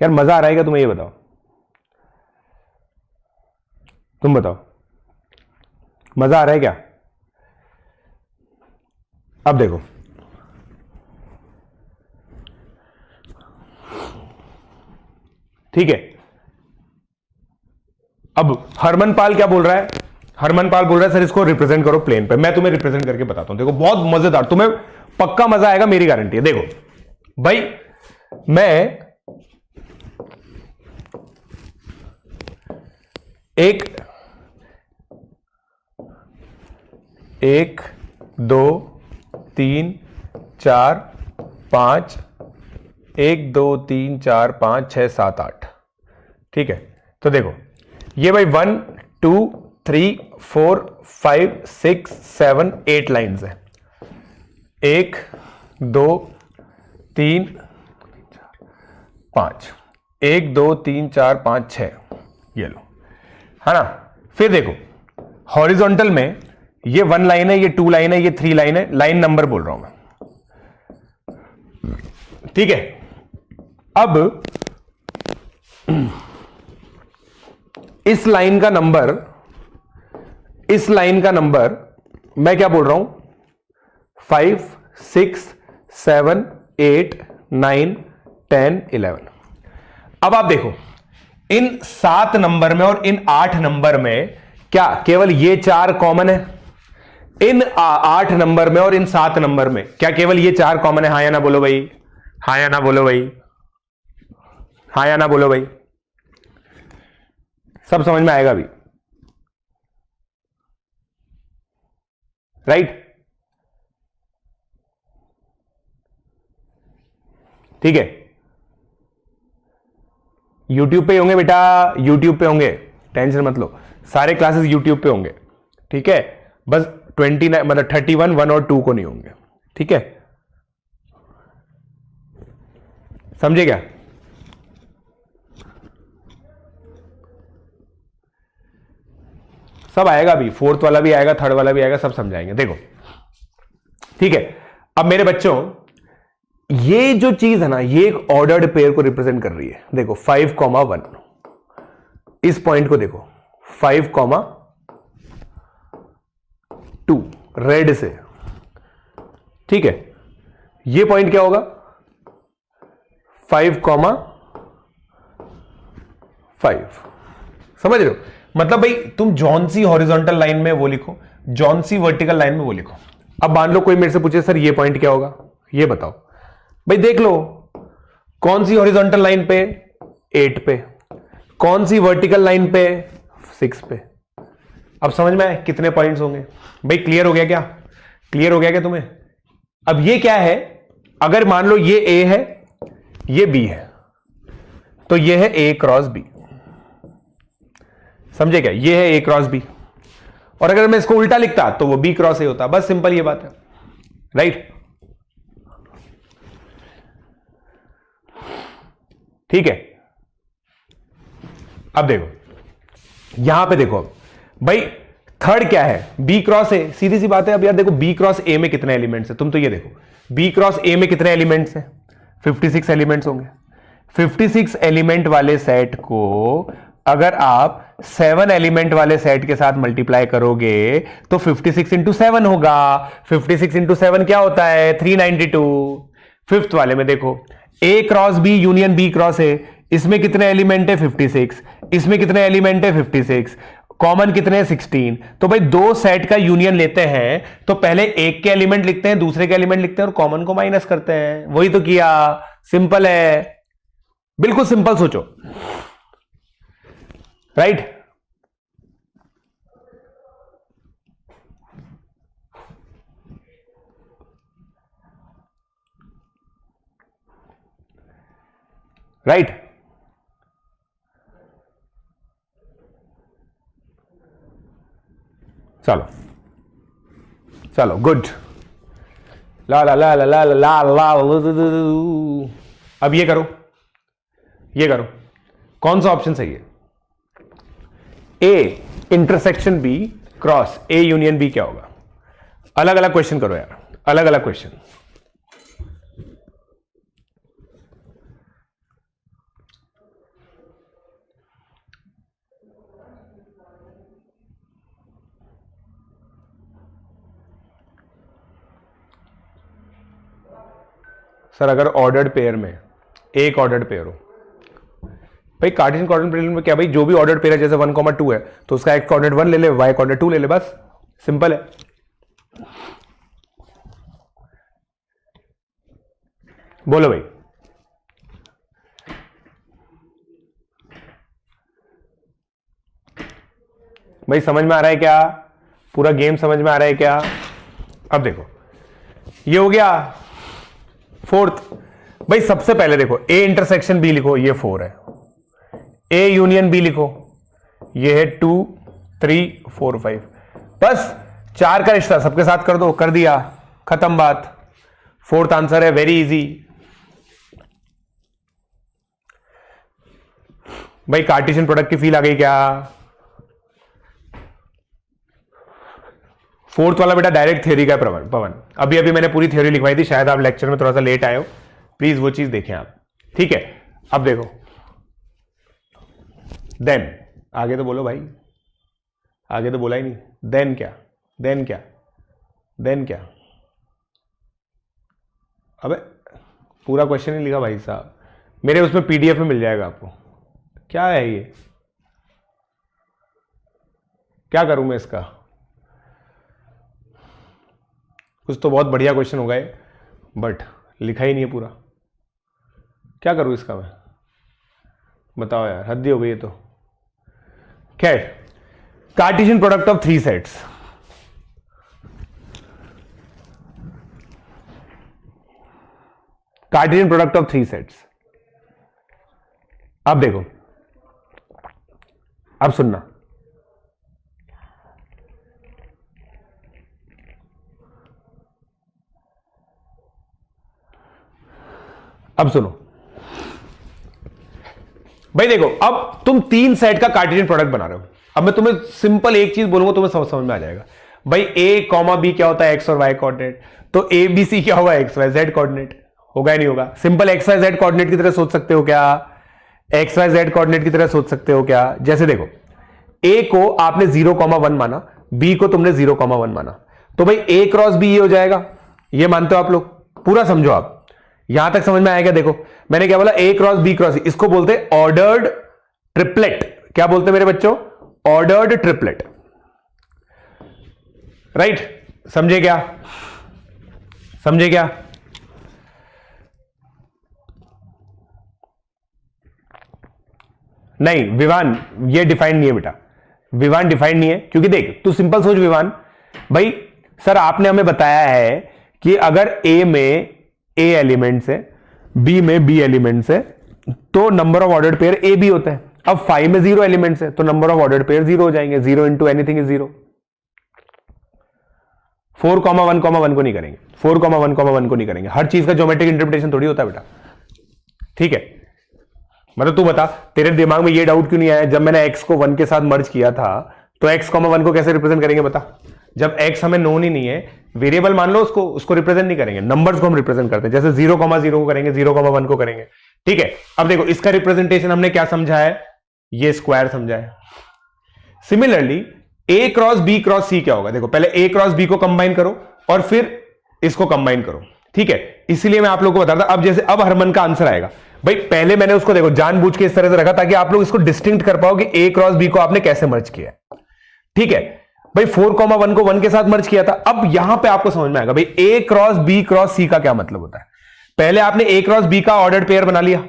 यार मजा आ रहा है क्या तुम्हें? ये बताओ, तुम बताओ, मजा आ रहा है क्या? अब देखो, ठीक है, अब हरमन पाल क्या बोल रहा है? हरमन पाल बोल रहा है सर इसको रिप्रेजेंट करो प्लेन पे। मैं तुम्हें रिप्रेजेंट करके बताता हूं, देखो बहुत मजेदार, तुम्हें पक्का मजा आएगा, मेरी गारंटी है। देखो भाई, मैं एक 2 3 4 5 1 2 3 4 5 6 7 8, ठीक है। तो देखो ये भाई 1 2 3 4 5 6 7 8 लाइन्स है। 1 2 3 5, 1 2 3 4 5 6, ये लो, है ना। फिर देखो हॉरिजॉन्टल में ये 1 लाइन है, ये 2 लाइन है, ये 3 लाइन है, लाइन नंबर बोल रहा हूं मैं, ठीक है। अब इस लाइन का नंबर मैं क्या बोल रहा हूं, 5, 6, 7, 8, 9, 10, 11। अब आप देखो इन 7 नंबर में और इन 8 नंबर में क्या केवल ये 4 कॉमन है? इन 8 नंबर में और इन 7 नंबर में क्या केवल ये 4 कॉमन है? हाँ या ना बोलो भाई, हाँ या ना बोलो भाई, हाँ या ना बोलो भाई। सब समझ में आएगा अभी, राइट? ठीक है, यूट्यूब पे होंगे बेटा, यूट्यूब पे होंगे, टेंशन मत लो, सारे क्लासेस यूट्यूब पे होंगे। ठीक है, बस 29 मतलब 31, 1 और 2 को नहीं होंगे। ठीक है, समझे क्या? सब आएगा अभी, 4th वाला भी आएगा, 3rd वाला भी आएगा, सब समझाएंगे। देखो ठीक है, अब मेरे बच्चों ये जो चीज है ना, ये एक ऑर्डर्ड पेयर को रिप्रेजेंट कर रही है। देखो 5,1, इस पॉइंट को देखो 5,2 रेड से। ठीक है, ये पॉइंट क्या होगा? 5,5। समझ रहे हो? मतलब भाई तुम जौन सी हॉरिजॉन्टल लाइन में वो लिखो, जौन सी वर्टिकल लाइन में वो लिखो। अब मान लो कोई मेरे से पूछे सर ये पॉइंट क्या होगा, ये बताओ। भाई देख लो कौन सी हॉरिजॉन्टल लाइन पे, 8 पे, कौन सी वर्टिकल लाइन पे, 6 पे। अब समझ में आए कितने पॉइंट्स होंगे? भाई क्लियर हो गया क्या? क्लियर हो गया क्या तुम्हें? अब ये क्या है, अगर मान लो ये A है, ये B है, तो ये है A क्रॉस B। समझे क्या? ये है A क्रॉस B, और अगर मैं इसको उल्टा लिखता तो वो B क्रॉस A होता। बस सिंपल ये बात है, राइट? ठीक है, अब देखो यहां पे देखो भाई, थर्ड क्या है? B cross A। सीधी सी बात है। अब यार देखो B क्रॉस A में कितने एलिमेंट्स है, तुम तो ये देखो B क्रॉस A में कितने एलिमेंट्स हैं? 56 एलिमेंट्स होंगे। 56 एलिमेंट वाले सेट को अगर आप 7 एलिमेंट वाले सेट के साथ मल्टीप्लाई करोगे तो 56 इंटू 7 होगा। 56 इंटू 7 क्या होता है? 392। फिफ्थ वाले में देखो A cross B union B cross A, इसमें कितने एलिमेंट है? 56। इसमें कितने एलिमेंट है? 56। कॉमन कितने हैं? 16। तो भाई दो सेट का यूनियन लेते हैं तो पहले एक के एलिमेंट लिखते हैं, दूसरे के एलिमेंट लिखते हैं और कॉमन को माइनस करते हैं। वही तो किया, सिंपल है, बिल्कुल सिंपल सोचो, राइट? राइट? चलो चलो गुड। ला ला ला ला ला ला ला। अब ये करो, ये करो, कौन सा ऑप्शन सही है? A intersection B cross A union B क्या होगा? अलग अलग क्वेश्चन करो यार, अलग अलग क्वेश्चन। सर अगर ऑर्डर्ड पेयर में एक ऑर्डर्ड पेयर हो, भाई कार्टेशियन कोऑर्डिनेट में क्या भाई, जो भी ऑर्डर्ड पेयर है जैसे 1,2 है तो उसका एक्स कोऑर्डिनेट 1 ले ले, वाई कोऑर्डिनेट 2 ले ले, बस सिंपल है। बोलो भाई, भाई समझ में आ रहा है क्या? पूरा गेम समझ में आ रहा है क्या? अब देखो ये हो गया फोर्थ। भाई सबसे पहले देखो ए इंटरसेक्शन बी लिखो, ये 4 है। ए यूनियन बी लिखो, ये है 2, 3, 4, 5। बस 4 का रिश्ता सबके साथ कर दो, कर दिया, खत्म बात। फोर्थ आंसर है, वेरी इजी। भाई कार्टेशियन प्रोडक्ट की फील आ गई क्या? फोर्थ वाला बेटा डायरेक्ट थ्योरी का पवन, अभी अभी मैंने पूरी थ्योरी लिखवाई थी, शायद आप लेक्चर में थोड़ा सा लेट आए हो, प्लीज वो चीज देखें आप। ठीक है, अब देखो, देन आगे तो बोलो भाई, आगे तो बोला ही नहीं। देन क्या, देन क्या, देन क्या? अबे पूरा क्वेश्चन ही लिखा भाई साहब, मेरे उसमें पीडीएफ में मिल जाएगा आपको। क्या है ये, क्या करूं मैं इसका? कुछ तो बहुत बढ़िया क्वेश्चन होगा ये, बट लिखा ही नहीं है पूरा। क्या करूं इसका मैं, बताओ यार, हद ही हो गई है तो। खैर, Cartesian product of three sets, Cartesian product of three sets. अब देखो, अब सुनना, अब सुनो भाई। देखो, अब तुम तीन सेट का कार्टेशियन प्रोडक्ट बना रहे हो। अब मैं तुम्हें सिंपल एक चीज बोलूंगा, तुम्हें समझ में आ जाएगा भाई। ए कॉमा बी क्या होता है, एक्स और वाई कोऑर्डिनेट। तो ए बी सी क्या होगा, एक्स वाई जेड कोऑर्डिनेट। होगा या नहीं होगा? Simple X Y Z coordinate की तरह सोच सकते हो क्या? एक्स वाई जेड कोऑर्डिनेट की तरह सोच सकते हो क्या? जैसे देखो, ए को आपने 0,1 माना, बी को तुमने 0,1 माना, तो भाई ए क्रॉस बी ये हो जाएगा। ये मानते हो आप लोग? पूरा समझो आप, यहां तक समझ में आएगा? देखो मैंने क्या बोला, ए क्रॉस बी क्रॉस, इसको बोलते हैं ऑर्डर्ड ट्रिपलेट। क्या बोलते हैं मेरे बच्चों? Ordered triplet. राइट? समझे क्या? समझे क्या? नहीं विवान, ये डिफाइंड नहीं है बेटा, विवान डिफाइंड नहीं है। क्योंकि देख तू सिंपल सोच विवान, भाई सर आपने हमें बताया है कि अगर ए में ए एलिमेंट्स है, बी में बी एलिमेंट्स है, तो number of ordered pair A B होता है। अब 5 में 0 एलिमेंट्स है, तो नंबर ऑफ ऑर्डर्ड पेयर 0 हो जाएंगे। 0 इंटू एनीथिंग इज 0। 4,1,1 को नहीं करेंगे, 4,1,1 को नहीं करेंगे। हर चीज का ज्योमेट्रिक इंटरप्रिटेशन थोड़ी होता है बेटा, ठीक है? मतलब तू बता, तेरे दिमाग में ये डाउट क्यों नहीं आया जब मैंने x को 1 के साथ मर्ज किया था, तो x, 1 को कैसे रिप्रेजेंट करेंगे बता? जब x हमें नोन ही नहीं है, वेरिएबल मान लो उसको रिप्रेजेंट नहीं करेंगे, नंबर्स को हम रिप्रेजेंट करते हैं। जैसे 0,0 को करेंगे, 0,1 को करेंगे, ठीक है? अब देखो इसका रिप्रेजेंटेशन हमने क्या समझा है, ये स्क्वायर समझा है। Similarly a cross b cross c क्या होगा? देखो पहले a क्रॉस b को कंबाइन करो और फिर इसको कंबाइन करो, ठीक है? इसीलिए मैं आप लोगों को बता रहा था। अब जैसे अब हरमन का आंसर आएगा भाई, पहले मैंने उसको देखो जानबूझ के इस तरह से रखा ताकि आप लोग इसको डिस्टिंक्ट कर पाओ कि a क्रॉस b को आपने कैसे मर्ज किया, ठीक है? भाई 4,1 को 1 के साथ मर्ज किया था। अब यहां पे आपको समझ में आएगा भाई a cross b cross c का क्या मतलब होता है। पहले आपने a क्रॉस b का ऑर्डर्ड पेयर बना लिया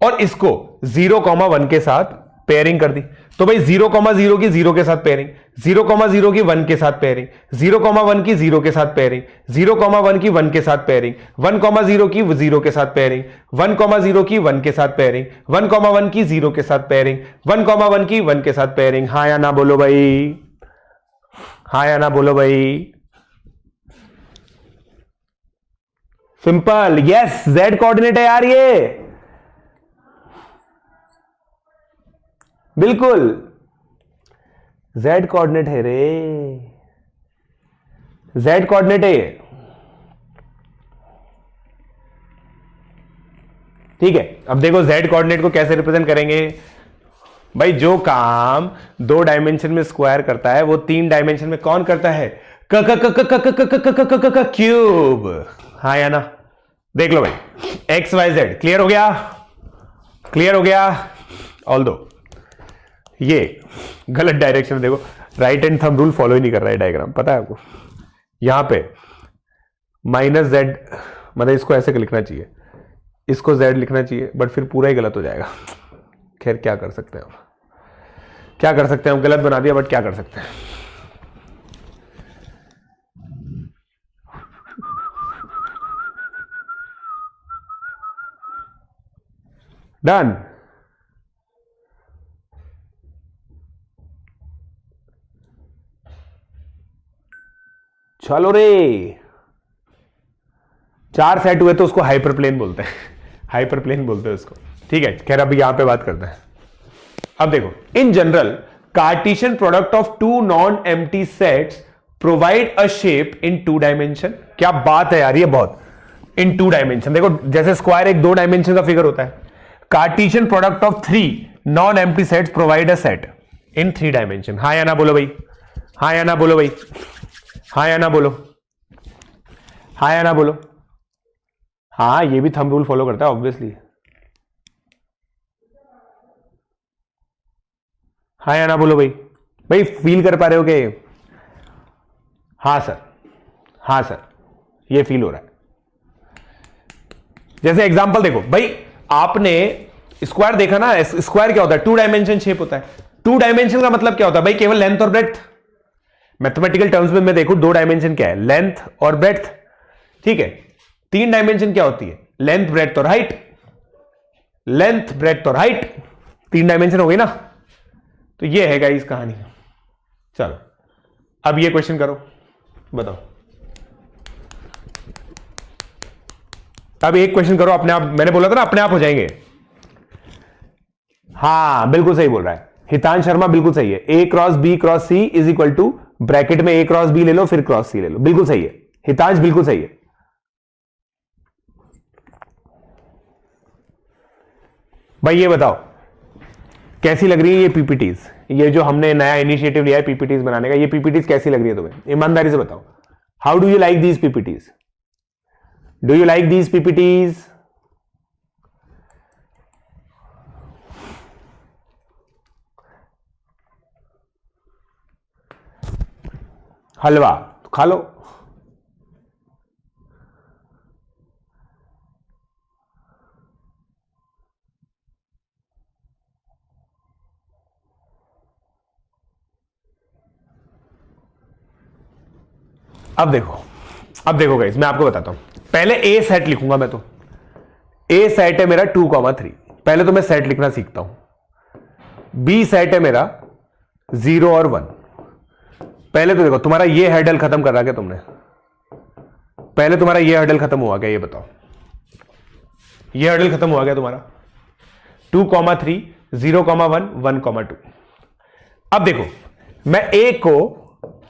और इसको 0,1 के साथ पेयरिंग कर दी। तो भाई 0,0 की 0 के साथ पेयरिंग, 0,0 की 1 के साथ पेयरिंग, 0,1 की 0 के साथ पेयरिंग, 0,1 की 1 के साथ पेयरिंग, 1,0 की 0 के साथ पेयरिंग, 1,0 की 1 के साथ पेयरिंग, 1,1 की 0 के साथ पेयरिंग, 1,1 की 1 के साथ पेयरिंग। हाँ या ना बोलो भाई, हाँ या ना बोलो भाई। सिंपल, यस जेड कोऑर्डिनेट है यार ये, बिल्कुल z कोऑर्डिनेट है रे, z कोऑर्डिनेट है ये, ठीक है? अब देखो z कोऑर्डिनेट को कैसे रिप्रेजेंट करेंगे भाई। जो काम 2 डायमेंशन में स्क्वायर करता है वो 3 डायमेंशन में कौन करता है? क्यूब। हाँ या ना? देख लो भाई, एक्स वाई जेड क्लियर हो गया, क्लियर हो गया। ऑल दो ये गलत डायरेक्शन, देखो right hand thumb rule follow ही नहीं कर रहा है डायग्राम, पता है आपको? यहां पे माइनस जेड, मतलब इसको ऐसे लिखना चाहिए, इसको जेड लिखना चाहिए, बट फिर पूरा ही गलत हो जाएगा। खैर क्या कर सकते हैं, क्या कर सकते हैं, गलत बना दिया, बट क्या कर सकते हैं। डन। चलो रे, 4 सेट हुए तो उसको हाइपरप्लेन बोलते हैं, हाइपरप्लेन बोलते हैं उसको, ठीक है? खैर अभी यहां पे बात करते हैं। अब देखो, in general Cartesian product of 2 non empty sets provide a shape in 2 dimension. क्या बात है यार, ये बहुत इन 2 डायमेंशन। देखो जैसे स्क्वायर एक 2 डायमेंशन का फिगर होता है, Cartesian product of 3 non empty sets provide a set in 3 dimension. हाँ या ना बोलो भाई, हाँ या ना बोलो भाई, हाँ या ना बोलो, हाँ या ना बोलो। हाँ ये भी थंब रूल फॉलो करता है ऑब्वियसली। हाँ या ना बोलो भाई, भाई फील कर पा रहे हो कि हाँ सर, हाँ सर ये फील हो रहा है। जैसे एग्जांपल देखो भाई, आपने स्क्वायर देखा ना, स्क्वायर क्या होता है, 2 डायमेंशन शेप होता है। 2 डायमेंशन का मतलब क्या होता है भाई, केवल लेंथ और ब्रेड्थ। मैथमेटिकल टर्म्स में मैं देखूं 2 डायमेंशन क्या है, लेंथ और ब्रेड्थ, ठीक है। 3 डायमेंशन क्या होती है, लेंथ ब्रेड्थ और हाइट, लेंथ ब्रेड्थ और हाइट, 3 डायमेंशन हो गई ना। तो ये है गाइस कहानी। चलो अब ये क्वेश्चन करो, बताओ। अब एक क्वेश्चन करो अपने आप, मैंने बोला था ना अपने आप हो जाएंगे। हाँ बिल्कुल सही बोल रहा है हितांश शर्मा, बिल्कुल सही है। A cross B cross C is equal to, bracket में ए क्रॉस बी ले लो फिर क्रॉस सी ले लो, बिल्कुल सही है हितांश, बिल्कुल सही है। भाई ये बताओ कैसी लग रही है ये पीपीटीज, ये जो हमने नया इनिशिएटिव लिया है पीपीटीज बनाने का, ये पीपीटीज कैसी लग रही है तुम्हें, ईमानदारी से बताओ। How do you like these PPTs, do you like these PPTs? हलवा खा लो। अब देखो गाइस, मैं आपको बताता हूं। पहले ए सेट लिखूंगा मैं, तो ए सेट है मेरा 2,3। पहले तो मैं सेट लिखना सीखता हूं। बी सेट है मेरा 0 और 1। पहले तो देखो तुम्हारा ये हर्डल खत्म कर रहा क्या तुमने, पहले तुम्हारा ये हर्डल खत्म हुआ क्या, ये बताओ। ये हर्डल खत्म हुआ क्या तुम्हारा, 2,3, 0,1, 1,2। अब देखो मैं ए को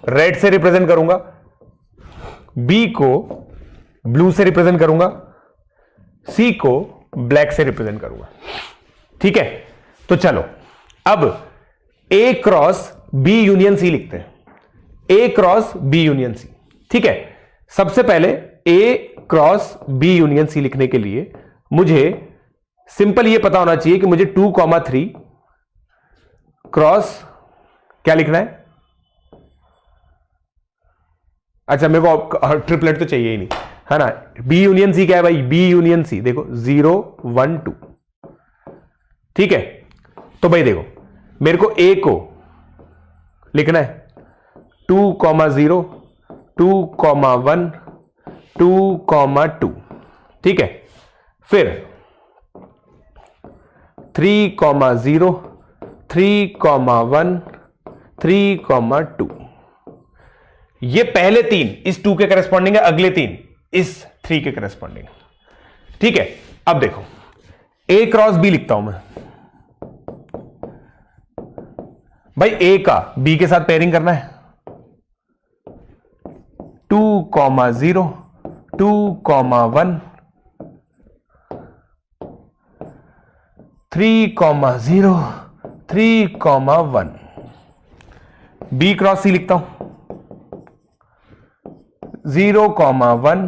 रेड से रिप्रेजेंट करूंगा, बी को ब्लू से रिप्रेजेंट करूंगा, सी को ब्लैक से रिप्रेजेंट करूंगा, ठीक है। तो चलो अब ए क्रॉस बी यूनियन सी लिखते हैं, ए क्रॉस बी यूनियन सी, ठीक है। सबसे पहले ए क्रॉस बी यूनियन सी लिखने के लिए मुझे सिंपल ये पता होना चाहिए कि मुझे 2,3 क्रॉस क्या लिखना है। अच्छा मेरे को ट्रिपलेट तो चाहिए ही नहीं, है ना। बी यूनियन सी क्या है भाई, बी यूनियन सी देखो 0, 1, 2, ठीक है। तो भाई देखो मेरे को ए को लिखना है 2,0, 2,1, 2,2, ठीक है। फिर 3,0, 3,1, 3,2। ये पहले 3 इस 2 के करस्पॉन्डिंग है, अगले 3 इस 3 के करस्पॉन्डिंग, ठीक है। अब देखो ए क्रॉस बी लिखता हूं मैं। भाई ए का बी के साथ पेयरिंग करना है, 2,0, 2,1, 3,0, 3,1। बी क्रॉस सी लिखता हूं, 0,1,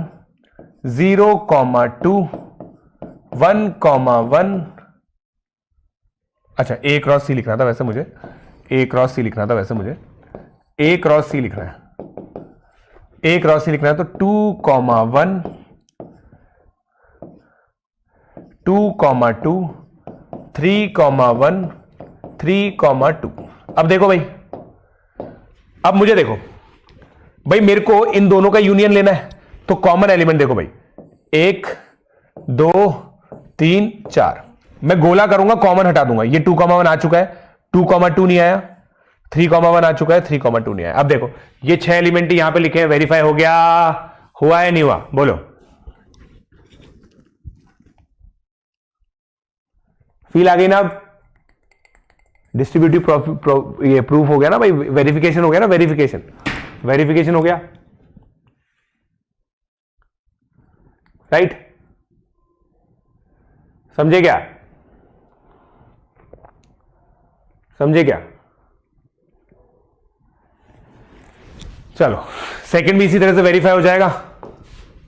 0,2, 1,1। अच्छा ए क्रॉस सी लिखना था वैसे मुझे, ए क्रॉस सी लिखना था वैसे मुझे, ए क्रॉस सी लिखना है, ए क्रॉस सी लिखना है। तो 2,1, 2,2, 3,1, 3,2। अब देखो भाई, अब मुझे देखो भाई मेरे को इन दोनों का यूनियन लेना है, तो कॉमन एलिमेंट देखो भाई 1, 2, 3, 4। मैं गोला करूंगा, कॉमन हटा दूंगा। ये 2,1 आ चुका है, 2,2 नहीं आया, 3,1 आ चुका है, 3,2 नहीं आया। अब देखो ये 6 एलिमेंट यहां पे लिखे हैं, वेरीफाई हो गया, हुआ है नहीं हुआ, बोलो। फील आ गई ना, डिस्ट्रीब्यूटिव ये प्रूफ हो गया ना भाई, वेरिफिकेशन हो गया ना, वेरिफिकेशन हो गया। राइट? समझे क्या? समझे क्या? चलो सेकंड भी इसी तरह से वेरीफाई हो जाएगा।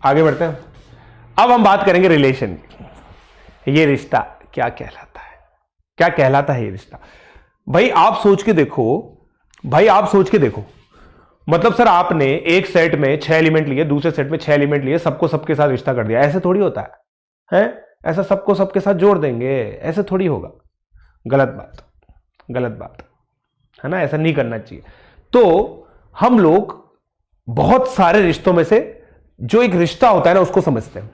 आगे बढ़ते हैं। अब हम बात करेंगे रिलेशन की। ये रिश्ता क्या कहलाता है? क्या कहलाता है ये रिश्ता? भाई आप सोच के देखो, भाई आप सोच के देखो, मतलब सर आपने एक सेट में 6 एलिमेंट लिए, दूसरे सेट में 6 एलिमेंट लिए, सबको सबके साथ रिश्ता कर दिया। ऐसे थोड़ी होता है? ऐसा सबको सबके साथ जोड़ देंगे, ऐसे थोड़ी होगा। गलत बात, गलत बात है ना, ऐसा नहीं करना चाहिए। तो हम लोग बहुत सारे रिश्तों में से जो एक रिश्ता होता है ना उसको समझते हैं।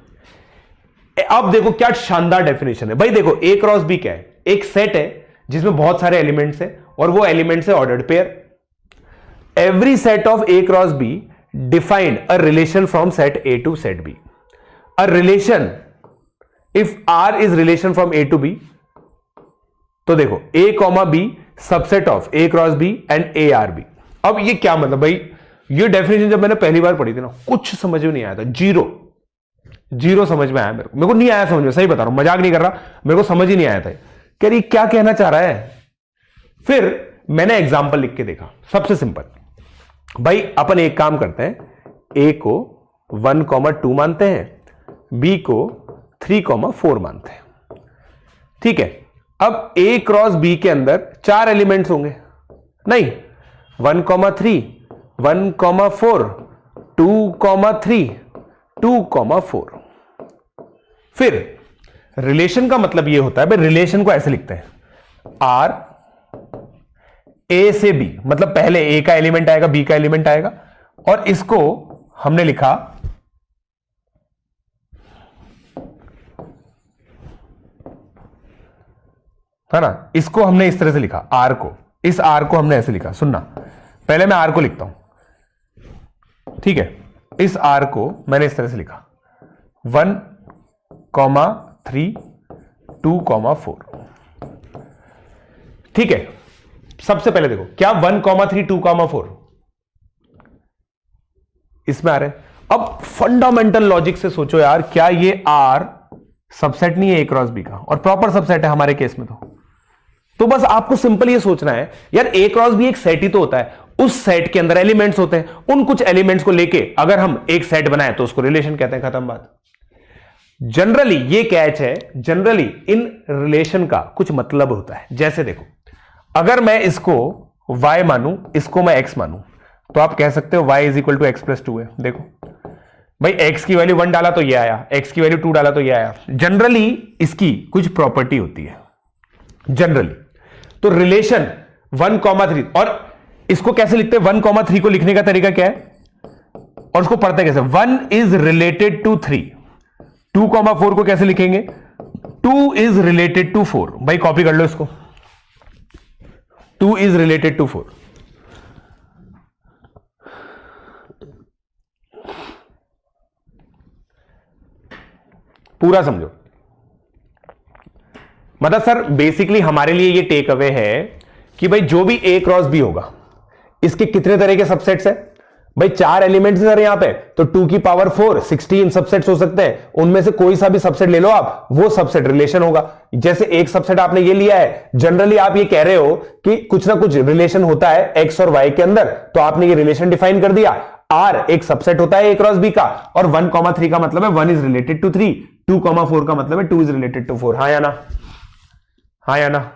अब देखो क्या शानदार डेफिनेशन है भाई। देखो ए क्रॉस बी क्या है? एक सेट है जिसमें बहुत सारे एलिमेंट्स हैं और वो एलिमेंट्स है ordered pair. Every set of A cross B defined a relation from set A to set B. A relation if R is relation from A to B, तो देखो A comma B subset of A cross B and A R B. अब ये क्या मतलब भाई? ये definition जब मैंने पहली बार पढ़ी थी ना, कुछ समझ में नहीं आया था। जीरो समझ में आया मेरे को नहीं आया समझ में, सही बता रहा हूं, मजाक नहीं कर रहा, मेरे को समझ ही नहीं आया था कि ये क्या कहना चाह रहा है। फिर मैंने एग्जाम्पल लिख के देखा, सबसे सिंपल। भाई अपन एक काम करते हैं, ए को 1,2 मानते हैं, बी को 3,4 मानते हैं, ठीक है। अब ए क्रॉस बी के अंदर 4 एलिमेंट्स होंगे, नहीं 1,3, 1,4, 2,3, 2,4। फिर रिलेशन का मतलब यह होता है, भाई रिलेशन को ऐसे लिखते हैं, आर ए से बी, मतलब पहले ए का एलिमेंट आएगा, बी का एलिमेंट आएगा, और इसको हमने लिखा है ना, इसको हमने इस तरह से लिखा, आर को, इस आर को हमने ऐसे लिखा। सुनना, पहले मैं आर को लिखता हूं, ठीक है। इस आर को मैंने इस तरह से लिखा 1,3, 2,4, ठीक है। सबसे पहले देखो क्या 1,3, 2,4 इसमें आ रहे हैं। अब फंडामेंटल लॉजिक से सोचो यार, क्या ये आर सबसेट नहीं है ए क्रॉस बी का, और प्रॉपर सबसेट है हमारे केस में। तो बस आपको सिंपल ये सोचना है यार, ए क्रॉस बी एक सेट ही तो होता है, उस सेट के अंदर एलिमेंट्स होते हैं, उन कुछ एलिमेंट्स को लेके अगर हम एक सेट बनाए तो उसको रिलेशन कहते हैं, खत्म बात। जनरली ये कैच है, जनरली इन रिलेशन का कुछ मतलब होता है। जैसे देखो, अगर मैं इसको y मानूं, इसको मैं x मानूं, तो आप कह सकते हो y is equal to X plus 2 है। देखो भाई x की वैल्यू 1 डाला तो ये आया, x की वैल्यू 2 डाला तो ये आया। जनरली इसकी कुछ प्रॉपर्टी होती है जनरली। तो रिलेशन 1,3, और इसको कैसे लिखते हैं? 1,3 को लिखने का तरीका क्या है और उसको पढ़ते कैसे? 1 इज रिलेटेड टू 3। 2,4 को कैसे लिखेंगे? 2 इज रिलेटेड टू 4। भाई कॉपी कर लो इसको, 2 इज रिलेटेड टू 4। पूरा समझो। मतलब सर बेसिकली हमारे लिए ये टेक अवे है कि भाई जो भी ए क्रॉस बी होगा, इसके कितने तरह के सबसेट्स है? भाई 4 एलिमेंट्स सर यहां पे, तो 2 की पावर 4, 16 सबसेट्स हो सकते हैं। उनमें से कोई सा भी सबसेट ले लो आप, वो सबसेट रिलेशन होगा। जैसे एक सबसेट आपने ये लिया है, जनरली आप ये कह रहे हो कि कुछ ना कुछ रिलेशन होता है एक्स और वाई के अंदर, तो आपने ये रिलेशन डिफाइन कर दिया। आर एक सबसेट होता है ए क्रॉस बी का, और 1,3 का मतलब है 1 इज रिलेटेड टू 3, 2,4 का मतलब है 2 इज रिलेटेड टू 4। हाँ या ना? हाँ या ना?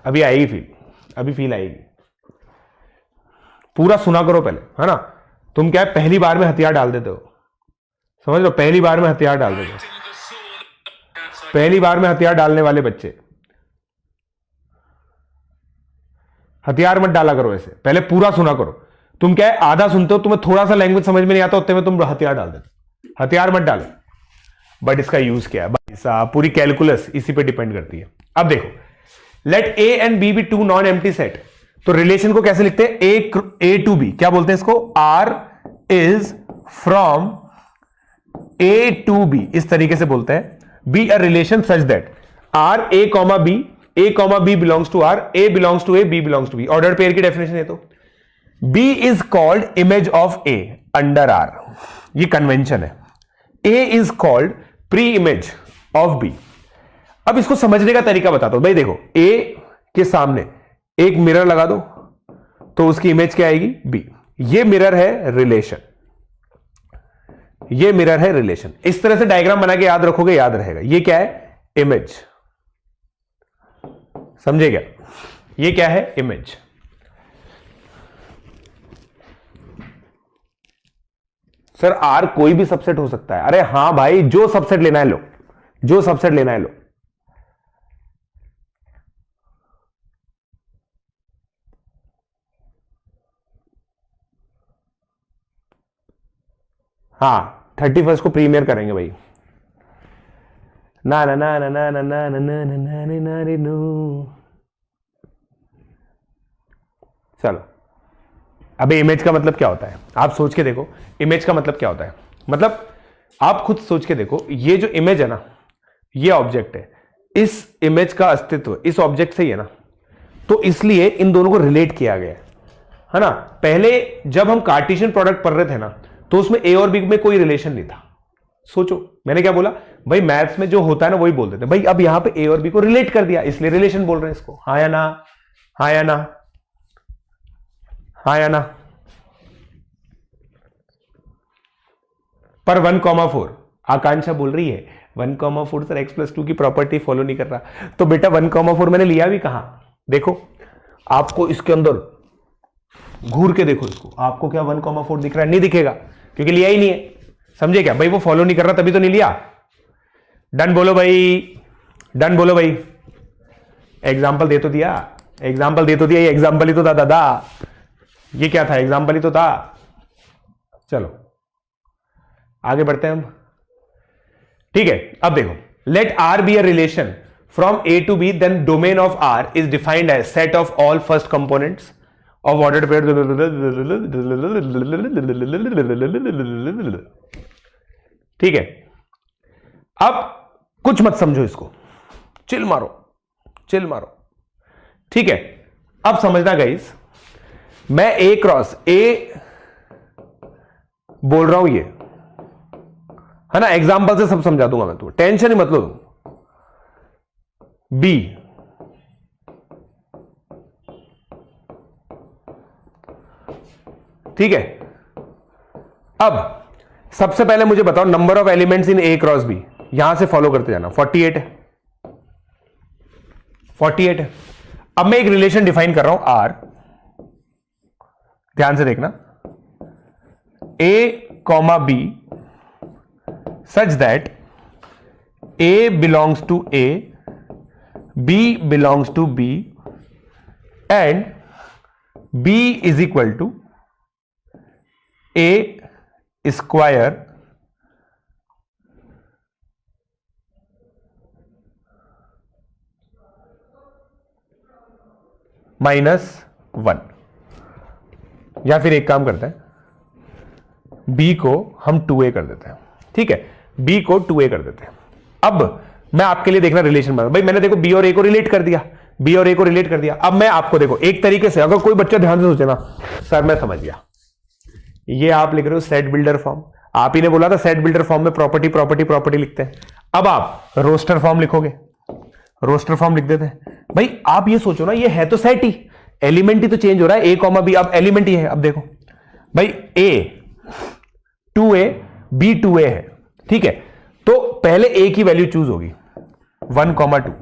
अभी आएगी फील, अभी फील आएगी। पूरा सुना करो पहले, है ना? तुम क्या है पहली बार में हथियार डाल देते हो, समझ लो, पहली बार में हथियार डाल देते हो, पहली बार में हथियार डालने वाले बच्चे हथियार मत डाला करो ऐसे, पहले पूरा सुना करो। तुम क्या है आधा सुनते हो, तुम्हें थोड़ा सा लैंग्वेज समझ में नहीं आता, उतने में तुम हथियार डाल देते। हथियार मत डालो, बट इसका यूज क्या है भाई साहब, पूरी कैलकुलस इसी पे डिपेंड करती है। अब देखो, let A and B be 2 non empty set, तो रिलेशन को कैसे लिखते हैं? ए टू बी, क्या बोलते हैं इसको? R is from A to B, इस तरीके से बोलते हैं। Be a relation such that R A comma B, A comma B belongs to R, A belongs to A, B belongs to B. Order pair की definition है। तो B is called image of A, under R, ये convention है। A is called pre image of B. अब इसको समझने का तरीका बताता हूं भाई। देखो, ए के सामने एक मिरर लगा दो तो उसकी इमेज क्या आएगी? बी। ये मिरर है रिलेशन, ये मिरर है रिलेशन। इस तरह से डायग्राम बना के याद रखोगे, याद रहेगा। ये क्या है? इमेज। समझे क्या? ये क्या है? इमेज। सर आर कोई भी सबसेट हो सकता है। अरे हां भाई, जो सबसेट लेना है लो, जो सबसेट लेना है लो। हाँ, 31 को प्रीमियर करेंगे भाई। ना ना ना ना ना ना ना ना ना ना ना ना ना नो। चलो, अबे इमेज का मतलब क्या होता है? आप सोच के देखो, इमेज का मतलब क्या होता है? मतलब आप खुद सोच के देखो, ये जो इमेज है ना, ये ऑब्जेक्ट है। इस इमेज का अस्तित्व इस ऑब्जेक्ट से ही है ना, तो इसलिए इन दोनों को रिलेट किया गया है ना। पहले जब हम कार्टेशियन प्रोडक्ट पढ़ रहे थे ना, तो उसमें ए और बी में कोई रिलेशन नहीं था। सोचो, मैंने क्या बोला भाई? मैथ्स में जो होता है ना वही बोल देते भाई। अब यहां पे ए और बी को रिलेट कर दिया, इसलिए रिलेशन बोल रहे हैं इसको। हाँ या ना? हाँ या ना? हाँ या ना? पर 1,4 आकांक्षा बोल रही है 1,4 सर x+2 की प्रॉपर्टी फॉलो नहीं कर रहा। तो बेटा 1,4 मैंने लिया भी कहां? देखो, आपको इसके अंदर घूर के देखो इसको, आपको क्या 1,4 दिख रहा है? नहीं दिखेगा, क्योंकि लिया ही नहीं है। समझे क्या भाई? वो फॉलो नहीं कर रहा, तभी तो नहीं लिया। डन बोलो भाई, डन बोलो भाई। एग्जाम्पल दे तो दिया, एग्जाम्पल दे तो दिया। ये एग्जाम्पल ही तो था दादा, ये क्या था? एग्जाम्पल ही तो था। चलो आगे बढ़ते हैं हम। ठीक है, अब देखो, let R be a relation from A to B, then domain of R is defined as set of all first components of ordered pair। ठीक है, अब कुछ मत समझो इसको, चिल मारो, चिल मारो। ठीक है, अब समझना गाइस, मैं ए क्रॉस ए बोल रहा हूं, ये है ना। एग्जाम्पल से सब समझा दूंगा मैं, तुम्हें टेंशन ही मत लो। बी, ठीक है। अब सबसे पहले मुझे बताओ number of elements in A cross B, यहां से फॉलो करते जाना। 48 है, 48 है। अब मैं एक रिलेशन डिफाइन कर रहा हूं आर, ध्यान से देखना, A comma B such that A belongs to A, B belongs to B, and B is equal to A square -1। या फिर एक काम करते हैं, b को हम 2a कर देते हैं। ठीक है, b को 2a कर देते हैं। अब मैं आपके लिए देखना रिलेशन बना भाई। मैंने देखो b और a को रिलेट कर दिया, b और a को रिलेट कर दिया। अब मैं आपको देखो एक तरीके से, अगर कोई बच्चा ध्यान से सोचे ना, सर मैं समझ गया, ये आप लिख रहे हो सेट बिल्डर फॉर्म। आप ही ने बोला था सेट बिल्डर फॉर्म में प्रॉपर्टी प्रॉपर्टी प्रॉपर्टी लिखते हैं। अब आप रोस्टर फॉर्म लिखोगे, रोस्टर फॉर्म लिख देते हैं। भाई आप ये सोचो ना, ये है तो सेट ही, एलिमेंट ही तो चेंज हो रहा है, ए कॉमा बी, अब एलिमेंट ही है। अब देखो भाई, ए 2a, बी 2a है। ठीक है, तो पहले ए की वैल्यू चूज होगी 1,2,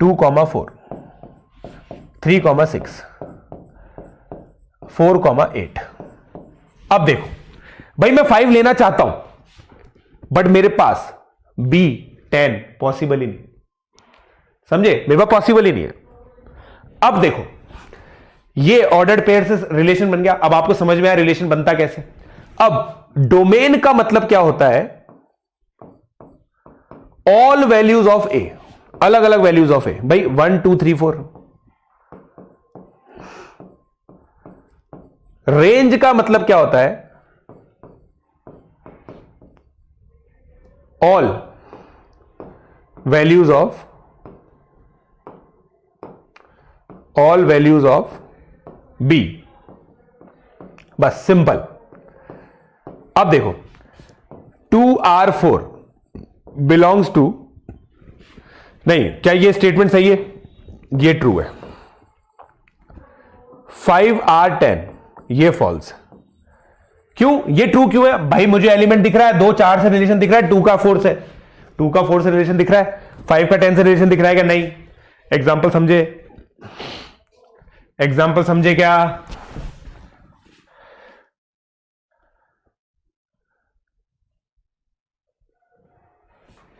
2,4, 3,6, 4,8। अब देखो भाई, मैं 5 लेना चाहता हूं, बट मेरे पास B10 पॉसिबल ही नहीं। समझे? मेरे पास पॉसिबल ही नहीं है। अब देखो, ये ऑर्डर्ड पेयर से रिलेशन बन गया। अब आपको समझ में आया रिलेशन बनता कैसे। अब डोमेन का मतलब क्या होता है? ऑल वैल्यूज ऑफ ए, अलग अलग वैल्यूज ऑफ ए। भाई 1 2 3 4। रेंज का मतलब क्या होता है? All values of, all values of B. बस सिंपल। अब देखो 2R4 बिलोंग्स टू, नहीं, क्या ये स्टेटमेंट सही है? ये ट्रू है। 5R10 ये फॉल्स। क्यों? ये ट्रू क्यों है भाई? मुझे एलिमेंट दिख रहा है, 2 4 से रिलेशन दिख रहा है, 2 का 4 से, 2 का 4 से रिलेशन दिख रहा है, 5 का 10 से रिलेशन दिख रहा है क्या? नहीं। एग्जाम्पल समझे? एग्जाम्पल समझे क्या?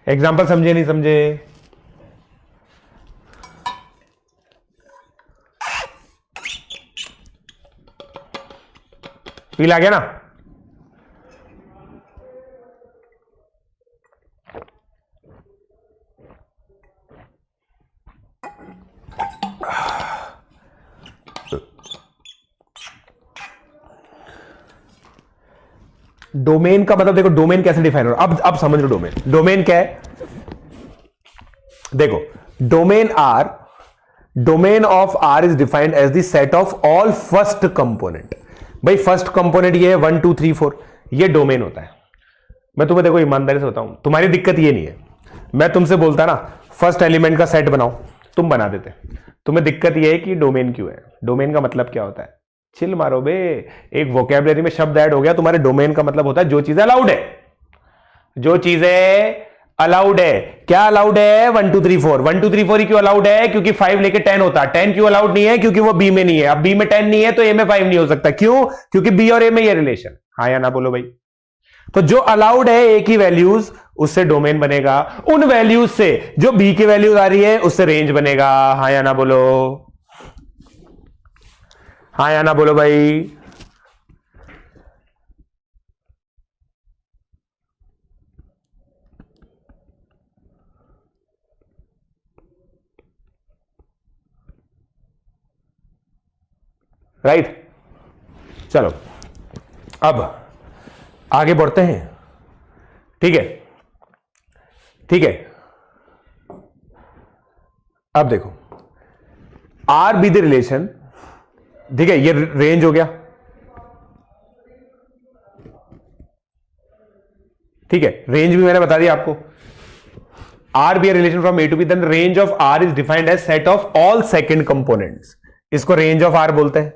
एग्जाम्पल समझे नहीं समझे? फील आ गया ना? डोमेन का मतलब देखो, डोमेन कैसे डिफाइन हो रहा है, अब समझ लो। डोमेन, डोमेन क्या है? देखो, domain R, domain of R is defined as the set of all first component. भाई फर्स्ट कंपोनेंट ये है 1 2 3 4, ये डोमेन होता है। मैं तुम्हें देखो ईमानदारी से बताऊं, तुम्हारी दिक्कत ये नहीं है। मैं तुमसे बोलता ना फर्स्ट एलिमेंट का सेट बनाओ, तुम बना देते। तुम्हें दिक्कत ये है कि डोमेन क्यों है? डोमेन का मतलब क्या होता है? चिल मारो बे, एक वोकैबुलरी में शब्द ऐड हो गया। तुम्हारे डोमेन का मतलब होता है जो चीजें अलाउड है, जो चीजें अलाउड है। क्या अलाउड है? 1 2 3 4। 1 2 3 4 ही क्यों अलाउड है? क्योंकि 5 लेके 10 होता है। 10 क्यों अलाउड नहीं है? क्योंकि वो बी में नहीं है। अब बी में 10 नहीं है तो ए में 5 नहीं हो सकता। क्यों? क्योंकि बी और ए में ये रिलेशन। हाँ या ना बोलो भाई? तो जो अलाउड है ए की वैल्यूज, उससे डोमेन बनेगा। उन वैल्यूज से जो बी की वैल्यूज आ रही है उससे रेंज बनेगा। हाँ या ना बोलो? हाँ या ना बोलो भाई? राइट? चलो अब आगे बढ़ते हैं। ठीक है, ठीक है। अब देखो आर बी द रिलेशन, ठीक है, ये रेंज हो गया। ठीक है, रेंज भी मैंने बता दिया आपको। R be a relation from A to B, then range of R is defined as set of all second components. इसको रेंज ऑफ आर बोलते हैं।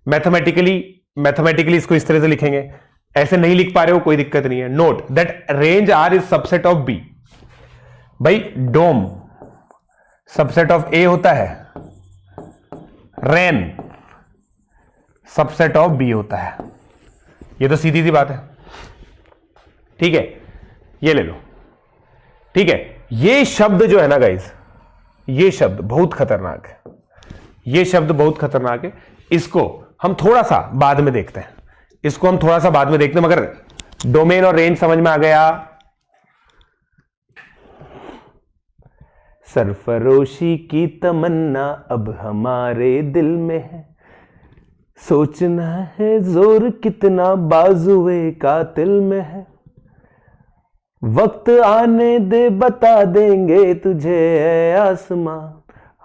मैथमेटिकली इसको इस तरह से लिखेंगे। ऐसे नहीं लिख पा रहे हो कोई दिक्कत नहीं है। Note that range R is subset of B. भाई डोम सबसेट ऑफ ए होता है, रेन सबसेट ऑफ बी होता है। ये तो सीधी सी बात है। ठीक है, ये ले लो। ठीक है, ये शब्द जो है ना गाइस, ये शब्द बहुत खतरनाक है। ये शब्द बहुत खतरनाक है। इसको हम थोड़ा सा बाद में देखते हैं। इसको हम थोड़ा सा बाद में देखते हैं, मगर डोमेन और रेंज समझ में आ गया। सरफरोशी की तमन्ना अब हमारे दिल में है, सोचना है जोर कितना बाजुए कातिल में है। वक्त आने दे बता देंगे तुझे ऐ आसमां,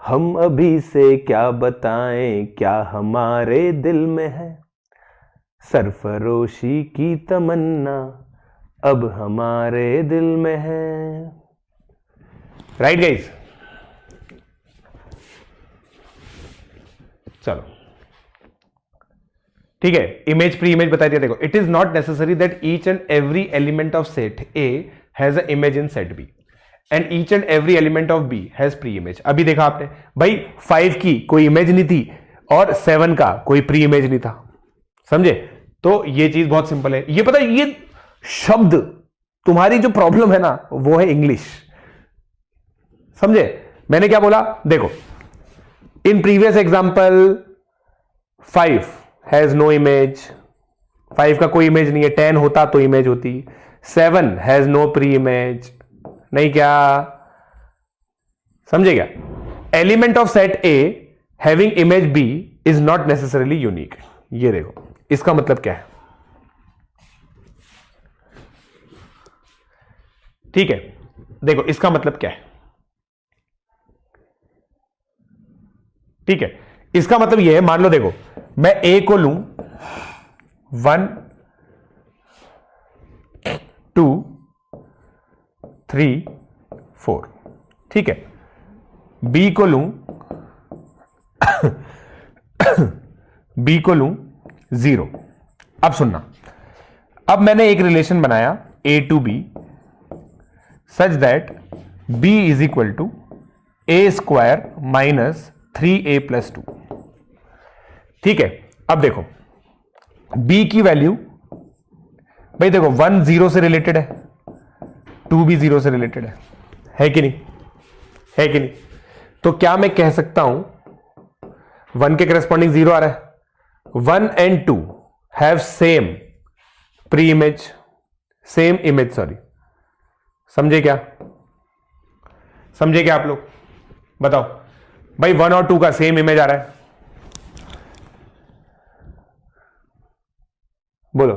हम अभी से क्या बताएं क्या हमारे दिल में है। सरफरोशी की तमन्ना अब हमारे दिल में है। Right guys? चलो ठीक है, इमेज प्री इमेज बता दिया। देखो, it is not necessary that each and every element of set A has a image in set B and each and every element of B has pre image. अभी देखा आपने भाई, 5 की कोई image नहीं थी और 7 का कोई प्री इमेज नहीं था। समझे? तो ये चीज बहुत सिंपल है। ये पता है, ये शब्द, तुम्हारी जो प्रॉब्लम है ना वो है इंग्लिश। समझे मैंने क्या बोला? देखो, in previous example 5 has no image, 5 का कोई इमेज नहीं है। 10 होता तो इमेज होती। 7 हैज नो प्री इमेज, नहीं क्या? समझे क्या? Element of set A having image B is not necessarily unique. ये देखो, इसका मतलब क्या है? ठीक है, देखो इसका मतलब क्या है। ठीक है, इसका मतलब यह है, मान लो देखो, मैं ए को लूं, 1 2 3 4, ठीक है। बी को लूं बी को लूं 0। अब सुनना, अब मैंने एक रिलेशन बनाया a to b such that b is equal to a square minus 3a plus 2, ठीक है। अब देखो b की वैल्यू, भाई देखो 1 0 से रिलेटेड है, 2 भी 0 से रिलेटेड है कि नहीं, है कि नहीं। तो क्या मैं कह सकता हूं 1 के करस्पॉन्डिंग 0 आ रहा है, 1 and 2 have same pre image, same image, sorry, समझे क्या, समझे क्या आप लोग, बताओ भाई 1 और 2 का सेम इमेज आ रहा है, बोलो।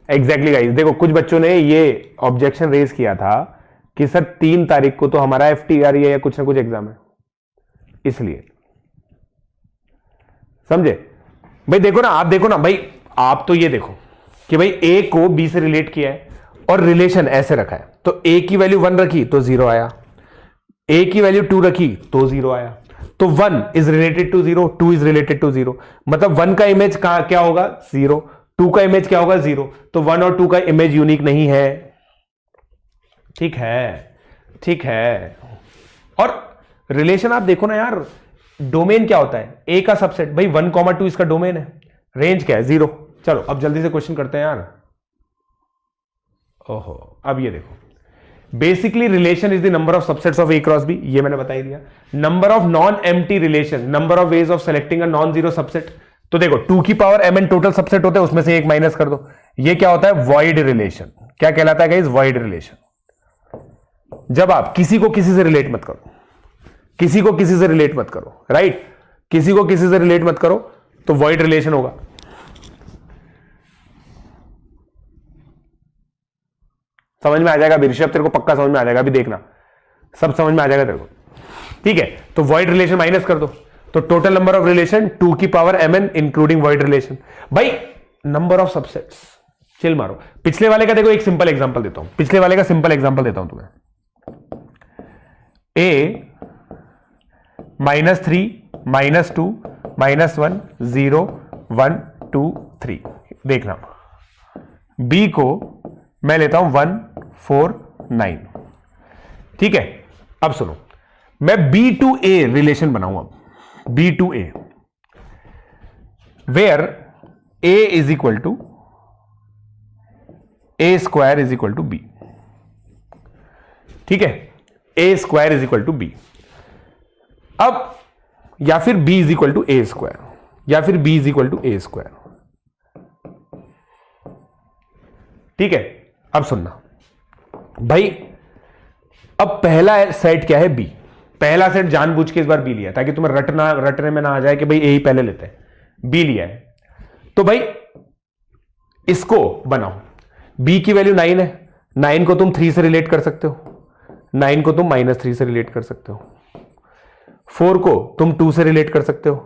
एग्जैक्टली गाइस, देखो कुछ बच्चों ने ये ऑब्जेक्शन रेज किया था कि सर 3 तारीख को तो हमारा FTR या कुछ ना कुछ एग्जाम है, इसलिए, समझे भाई। देखो ना, आप देखो ना भाई, आप तो ये देखो कि भाई A को B से रिलेट किया है और रिलेशन ऐसे रखा है, तो A की वैल्यू 1 रखी तो 0 आया, A की वैल्यू 2 रखी तो 0 आया। तो 1 is related to 0, 2 is related to 0, मतलब 1 का इमेज क्या होगा 0, 2 का इमेज क्या होगा 0, तो 1 और 2 का इमेज यूनिक नहीं है, ठीक है, ठीक है। और रिलेशन आप देखो ना यार, डोमेन क्या होता है, ए का सबसेट, भाई 1, 2 इसका डोमेन है, रेंज क्या है 0। चलो अब जल्दी से क्वेश्चन करते हैं यार। ओहो, अब ये देखो, basically relation is the number of subsets of A cross B, ये मैंने बता ही दिया। Number of non empty relation, number of ways of selecting a non zero subset, तो देखो 2 की पावर mn टोटल सबसेट होते हैं, उसमें से एक माइनस कर दो, ये क्या होता है वॉइड रिलेशन। क्या कहलाता है गाइस, वॉइड रिलेशन। जब आप किसी को किसी से रिलेट मत करो, किसी को किसी से रिलेट मत करो, राइट, किसी को किसी से रिलेट मत करो तो वॉइड रिलेशन होगा। समझ में आ जाएगा अभी ऋषभ, तेरे को पक्का समझ में आ जाएगा, अभी देखना सब समझ में आ जाएगा तेरे को, ठीक है। तो वॉइड रिलेशन माइनस कर दो, तो टोटल नंबर ऑफ रिलेशन 2 की power mn including void relation. भाई नंबर ऑफ सबसेट्स, चिल मारो। पिछले वाले का देखो, एक सिंपल एग्जांपल देता हूं, पिछले वाले का सिंपल एग्जांपल देता हूं तुम्हें। a -3 -2 -1 0 1 2 3, देखना। b को मैं लेता हूं 1 4 9, ठीक है। अब सुनो, मैं b टू a रिलेशन बनाऊं, अब b to a, where a is equal to a square is equal to b, ठीक है, a square is equal to b। अब या फिर b is equal to a square, या फिर b is equal to a square, ठीक है। अब सुनना भाई, अब पहला सेट क्या है b, पहला सेट जानबूझ के इस बार b लिया ताकि तुम्हें रटने में ना आ जाए कि भाई a ही पहले लेते हैं, b लिया है। तो भाई इसको बनाओ, b की वैल्यू 9 है, 9 को तुम 3 से रिलेट कर सकते हो, 9 को तुम -3 से रिलेट कर सकते हो, 4 को तुम 2 से रिलेट कर सकते हो,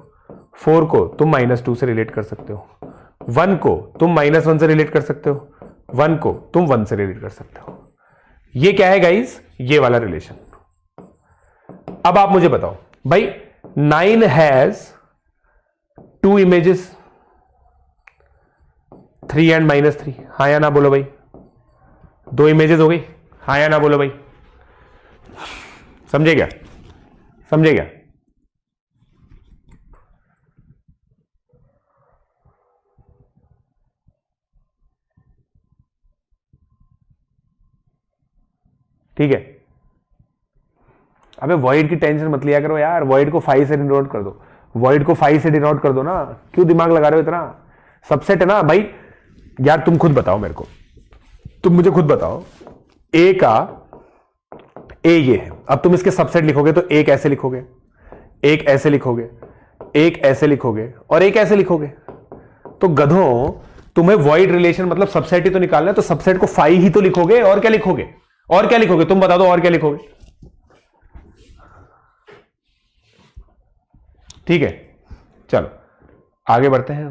4 को तुम -2 से रिलेट कर सकते हो, 1 को तुम -1 से रिलेट कर सकते हो, 1 को तुम 1 से रिलेट कर सकते हो। ये क्या है गाइस, ये वाला रिलेशन। अब आप मुझे बताओ भाई 9 हैज 2 इमेजेस, 3 एंड -3, हाँ या ना बोलो भाई, 2 इमेजेस हो गई, हाँ या ना बोलो भाई, समझे क्या, समझे क्या। ठीक है, अबे वॉइड की टेंशन मत लिया करो यार, वॉइड को 5 से डिनोट कर दो, वॉइड को 5 से डिनोट कर दो ना, क्यों दिमाग लगा रहे हो इतना, सबसेट है ना भाई। यार तुम खुद बताओ मेरे को, तुम मुझे खुद बताओ, ए का ए ये है, अब तुम इसके सबसेट लिखोगे तो एक ऐसे लिखोगे, एक ऐसे लिखोगे, एक ऐसे लिखोगे और एक ऐसे लिखोगे, तो गधों तुम्हें वॉइड रिलेशन मतलब सबसेट ही तो निकालना है, तो सबसेट को 5 ही तो लिखोगे, और क्या लिखोगे, और क्या लिखोगे, तुम बता दो और क्या लिखोगे। ठीक है, चलो आगे बढ़ते हैं।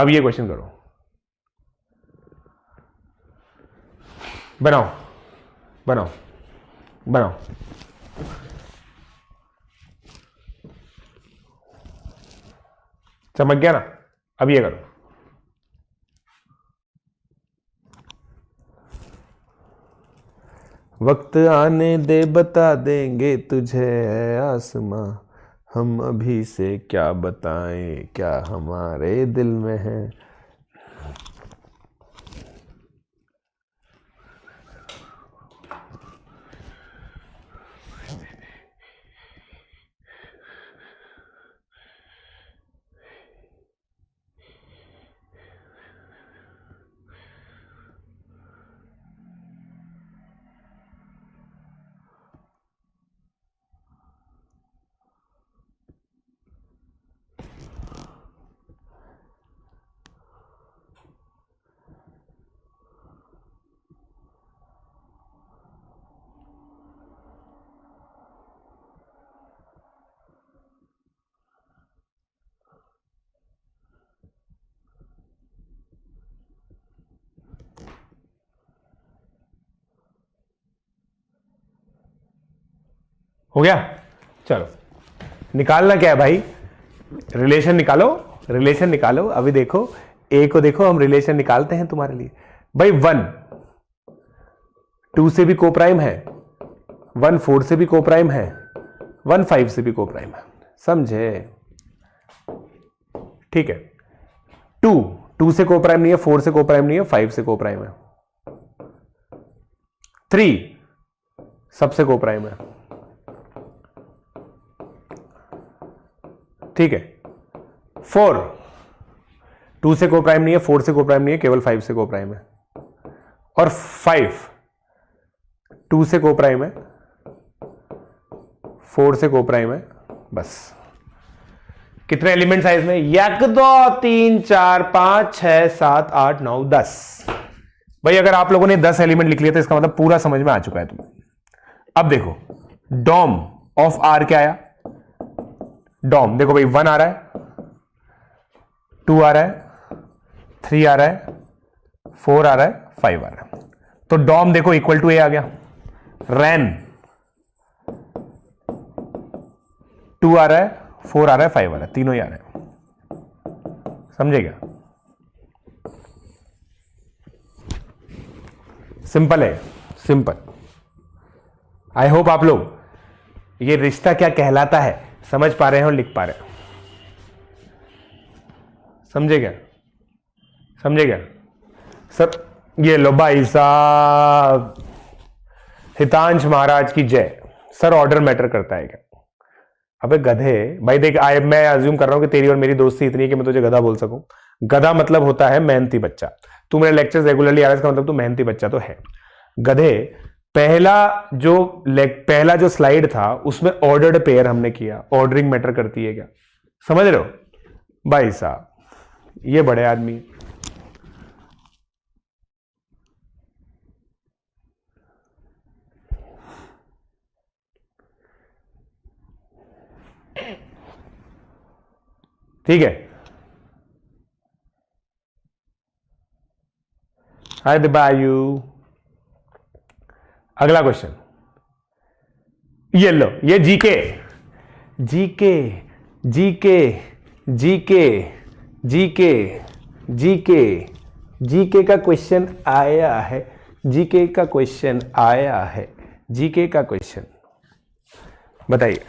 अब ये क्वेश्चन करो, बनाओ बनाओ बनाओ। चमक गया ना? अब ये करो, वक्त आने दे बता देंगे तुझे आसमां, हम अभी से क्या बताएं क्या हमारे दिल में है। हो गया? चलो निकालना क्या है भाई, रिलेशन निकालो, रिलेशन निकालो। अभी देखो ए को देखो, हम रिलेशन निकालते हैं तुम्हारे लिए भाई। 1 2 से भी कोप्राइम है, 1 4 से भी कोप्राइम है, 1 5 से भी कोप्राइम है, समझे? ठीक है। 2 से कोप्राइम नहीं है, 4 से कोप्राइम नहीं है, 5 से कोप्राइम है, 3 सबसे कोप्राइम है, ठीक है। 4 2 से कोप्राइम नहीं है, 4 से कोप्राइम नहीं है, केवल 5 से कोप्राइम है। और 5 2 से कोप्राइम है, 4 से कोप्राइम है, बस। कितने एलिमेंट्स आए इसमें? 1 2 3 4 5 6 7 8 9 10। भाई अगर आप लोगों ने 10 एलिमेंट लिख लिया तो इसका मतलब पूरा समझ में आ चुका है तुम्हें। अब देखो डॉम ऑफ आर क्या आया? डॉम देखो भाई 1 आ रहा है, 2 आ रहा है, 3 आ रहा है, 4 आ रहा है, 5 आ रहा है। तो डॉम देखो इक्वल टू ए आ गया। रैन 2 आ रहा है, 4 आ रहा है, 5 आ रहा है, तीनों ही आ रहे हैं, समझेगा? सिंपल है, सिंपल। आई होप आप लोग ये रिश्ता क्या कहलाता है समझ पा रहे हैं और लिख पा रहे हैं। समझे क्या? समझे क्या सर? ये लो भाई साहब, हितांश महाराज की जय। सर ऑर्डर मैटर करता है क्या? अबे गधे भाई देख, मैं अज्यूम कर रहा हूं कि तेरी और मेरी दोस्ती इतनी है कि मैं तुझे गधा बोल सकूं। गधा मतलब होता है मेहनती बच्चा। तू मेरे लेक्चर रेगुलरली आ रहा है, इसका मतलब तू मेहनती बच्चा तो है। गधे पहला जो स्लाइड था उसमें ऑर्डर्ड पेयर हमने किया। ऑर्डरिंग मैटर करती है क्या? समझ रहे हो भाई साहब? ये बड़े आदमी। ठीक है, हाय दिबायू। अगला क्वेश्चन ये लो, ये GK GK GK GK GK GK GK का क्वेश्चन आया है। जीके का क्वेश्चन आया है। जीके का क्वेश्चन बताइए।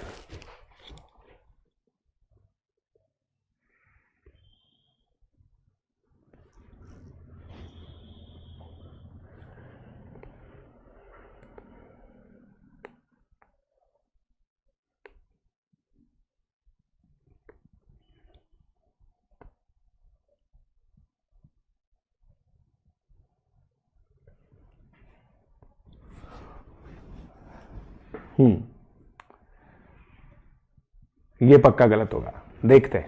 ये पक्का गलत होगा। देखते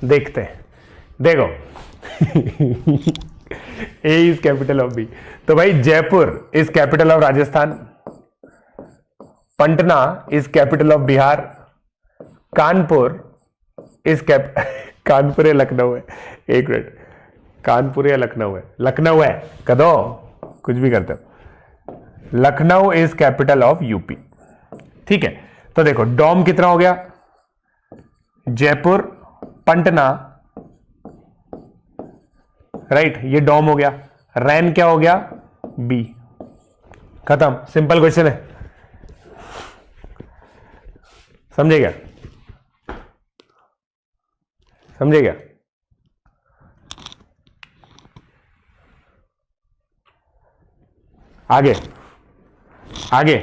देखते देखो ए इज कैपिटल ऑफ बी। तो भाई Jaipur is capital of Rajasthan, Patna is capital of Bihar, Kanpur is Kanpur है लखनऊ है, एक मिनट, कानपुर या लखनऊ है? लखनऊ है, कदो कुछ भी करते हो। Lucknow is capital of UP. ठीक है, तो देखो डॉम कितना हो गया? जयपुर, पटना, राइट, ये डॉम हो गया। रैन क्या हो गया? बी। खत्म, सिंपल क्वेश्चन है, समझे क्या? समझे क्या? आगे आगे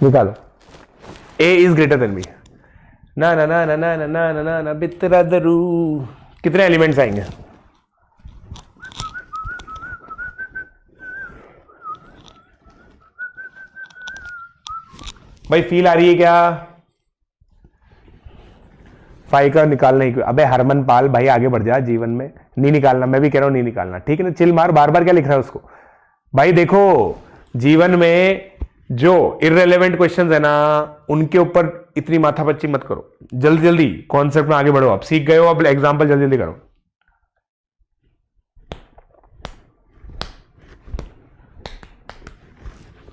निकालो। ए इज ग्रेटर देन बी। ना ना ना ना ना ना ना ना ना ना बितरा दरू। कितने एलिमेंट्स आएंगे? भाई फील आ रही है क्या? 5 का निकालना ही। अबे हरमन पाल भाई आगे बढ़ जा जीवन में, नहीं निकालना, मैं भी कह रहा हूं नहीं निकालना, ठीक है ना? चिल मार, बार बार क्या लिख रहा है उसको? भाई देखो जीवन में जो इररेलेवेंट क्वेश्चंस है ना उनके ऊपर इतनी माथापच्ची मत करो, जल्दी जल्दी कॉन्सेप्ट में आगे बढ़ो। आप सीख गए हो, अब एग्जांपल जल्दी जल्दी करो।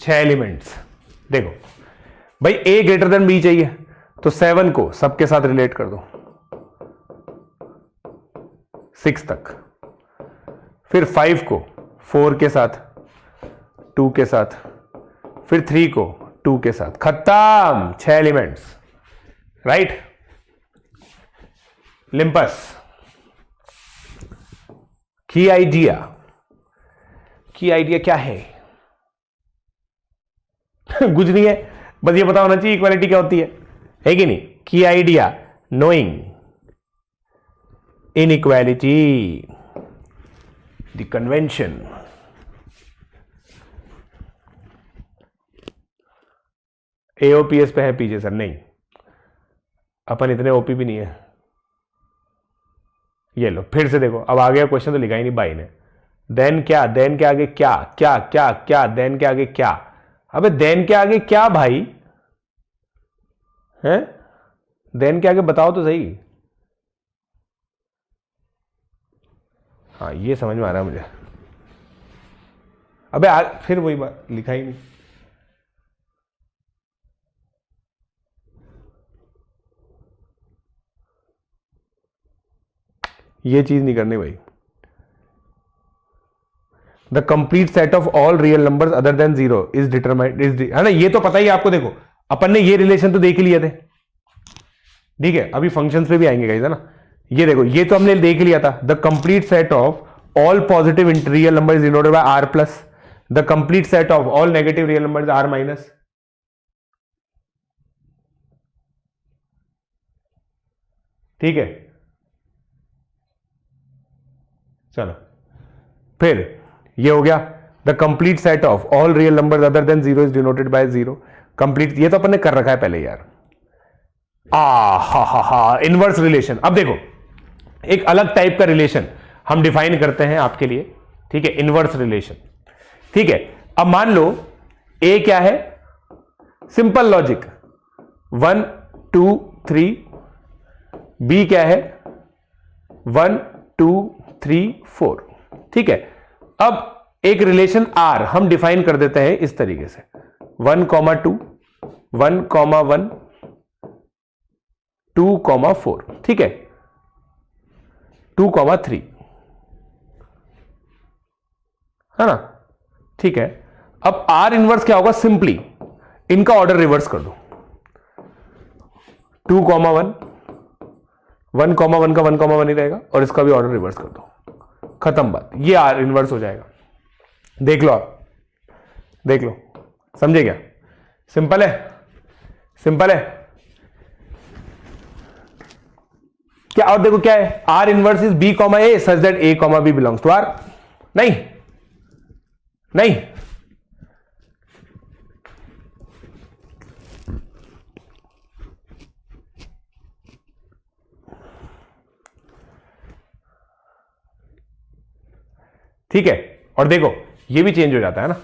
छह एलिमेंट्स देखो भाई, ए ग्रेटर देन बी चाहिए तो 7 को सबके साथ रिलेट कर दो 6 तक, फिर 5 को 4 के साथ, 2 के साथ, फिर 3 को 2 के साथ, खत्म। 6 एलिमेंट्स, राइट। लिम्पस की आइडिया क्या है? कुछ नहीं है, बस ये पता होना चाहिए इक्वालिटी क्या होती है कि नहीं? Key idea knowing inequality the convention. AOPS पे है पीछे सर? नहीं, अपन इतने ओपी भी नहीं है। ये लो फिर से देखो, अब आ गया क्वेश्चन तो लिखा ही नहीं भाई ने। देन क्या? देन के आगे क्या? क्या क्या क्या? देन के आगे क्या? अबे देन के आगे क्या भाई? हैं? देन के आगे बताओ तो सही। हाँ ये समझ में आ रहा है मुझे। अबे फिर वही बात, लिखा ही नहीं। ये चीज नहीं करनी भाई। The complete set of all real numbers other than 0 is determined है ना? ये तो पता ही आपको। देखो अपन ने ये रिलेशन तो देख ही लिए थे, ठीक है? अभी फंक्शंस पे भी आएंगे गाइस, है ना? ये देखो, ये तो हमने देख लिया था। The complete set of all positive real number is denoted by R plus, the complete set of all negative real number is R minus. ठीक है, चलो फिर ये हो गया। The complete set of all real numbers other than 0 is denoted by 0। Complete, ये तो अपन ने कर रखा है पहले यार। हा इनवर्स रिलेशन। अब देखो एक अलग टाइप का रिलेशन हम डिफाइन करते हैं आपके लिए, ठीक है? इनवर्स रिलेशन, ठीक है? अब मान लो ए क्या है? Simple logic 1 2 3। बी क्या है? 1 2 3 4, ठीक है? अब एक रिलेशन आर हम डिफाइन कर देते हैं इस तरीके से 1 2 1 1 2 4, ठीक है? 2 3, है ना? ठीक है। अब आर इनवर्स क्या होगा? सिंपली इनका ऑर्डर रिवर्स कर दो। 2 1 1 का 1 ही रहेगा और इसका भी ऑर्डर रिवर्स कर दो, खत्म बात। ये आर इनवर्स हो जाएगा। देख लो आप, देख लो, समझे क्या? सिंपल है, सिंपल है क्या? और देखो क्या है? R inverse is B comma A such that A comma B belongs to R. नहीं नहीं, ठीक है? और देखो ये भी चेंज हो जाता है ना,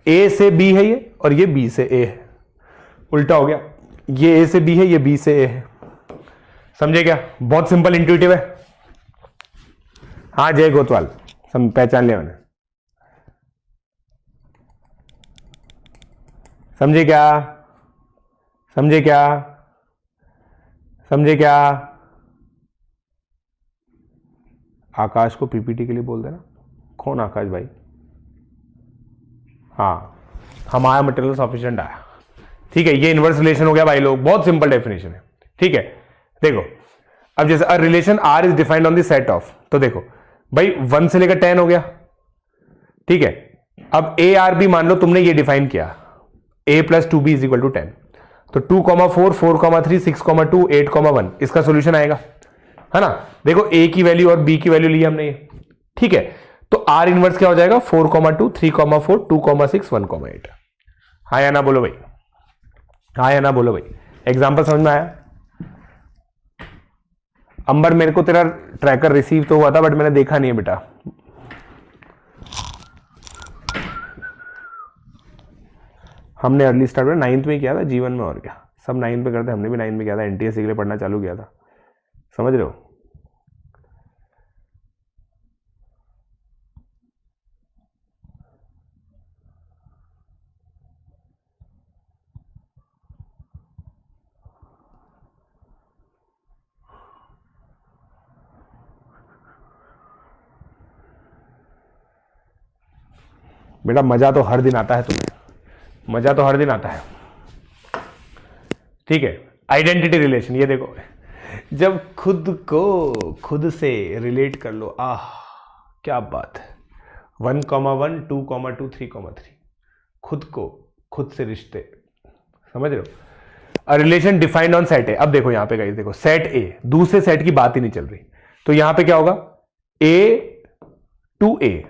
ए से बी है ये और ये बी से ए है, उल्टा हो गया। ये ए से बी है, ये बी से ए है, समझे क्या? बहुत सिंपल इंट्यूटिव है। हाँ जय गोतवाल, पहचान लिया मैंने। समझे क्या? समझे क्या? समझे क्या? आकाश को पीपीटी के लिए बोल देना। कौन आकाश भाई? हाँ, हमारा मटेरियल सफिशिएंट आया। ठीक है, ये इनवर्स रिलेशन हो गया भाई लोग, बहुत सिंपल डेफिनेशन है। ठीक है, देखो अब जैसे a relation R is defined on the set of, तो देखो भाई 1 से लेकर 10 हो गया। ठीक है, अब ए आर बी मान लो तुमने ये डिफाइन किया, a plus 2b is equal to 10, तो 2,4, 4,3, 6,2, 8,1 इसका सोल्यूशन आएगा, है ना? देखो a की वैल्यू और b की वैल्यू ली हमने ये। ठीक है, तो r इनवर्स क्या हो जाएगा? 4,2, 3,4, 2,6, 1,8। हाँ या ना बोलो भाई, हाँ या ना बोलो भाई। एग्जाम्पल समझ में आया? अंबर, मेरे को तेरा ट्रैकर रिसीव तो हुआ था बट मैंने देखा नहीं है बेटा। हमने अर्ली स्टार्ट में 9th में किया था जीवन में, और क्या सब 9th में करते, हमने भी 9th में किया था, एनटीएस के लिए पढ़ना चालू किया था, समझ रहे हो? बेटा मजा तो हर दिन आता है तुम्हें, मजा तो हर दिन आता है। ठीक है, आइडेंटिटी रिलेशन, ये देखो जब खुद को खुद से रिलेट कर लो, आह क्या बात है। 1,1, 2,2, 3,3 खुद को खुद से रिश्ते, समझ रहे हो? A relation defined on set ए। अब देखो यहां पे गाइस, देखो सेट ए, दूसरे सेट की बात ही नहीं चल रही, तो यहां पे क्या होगा? ए टू ए,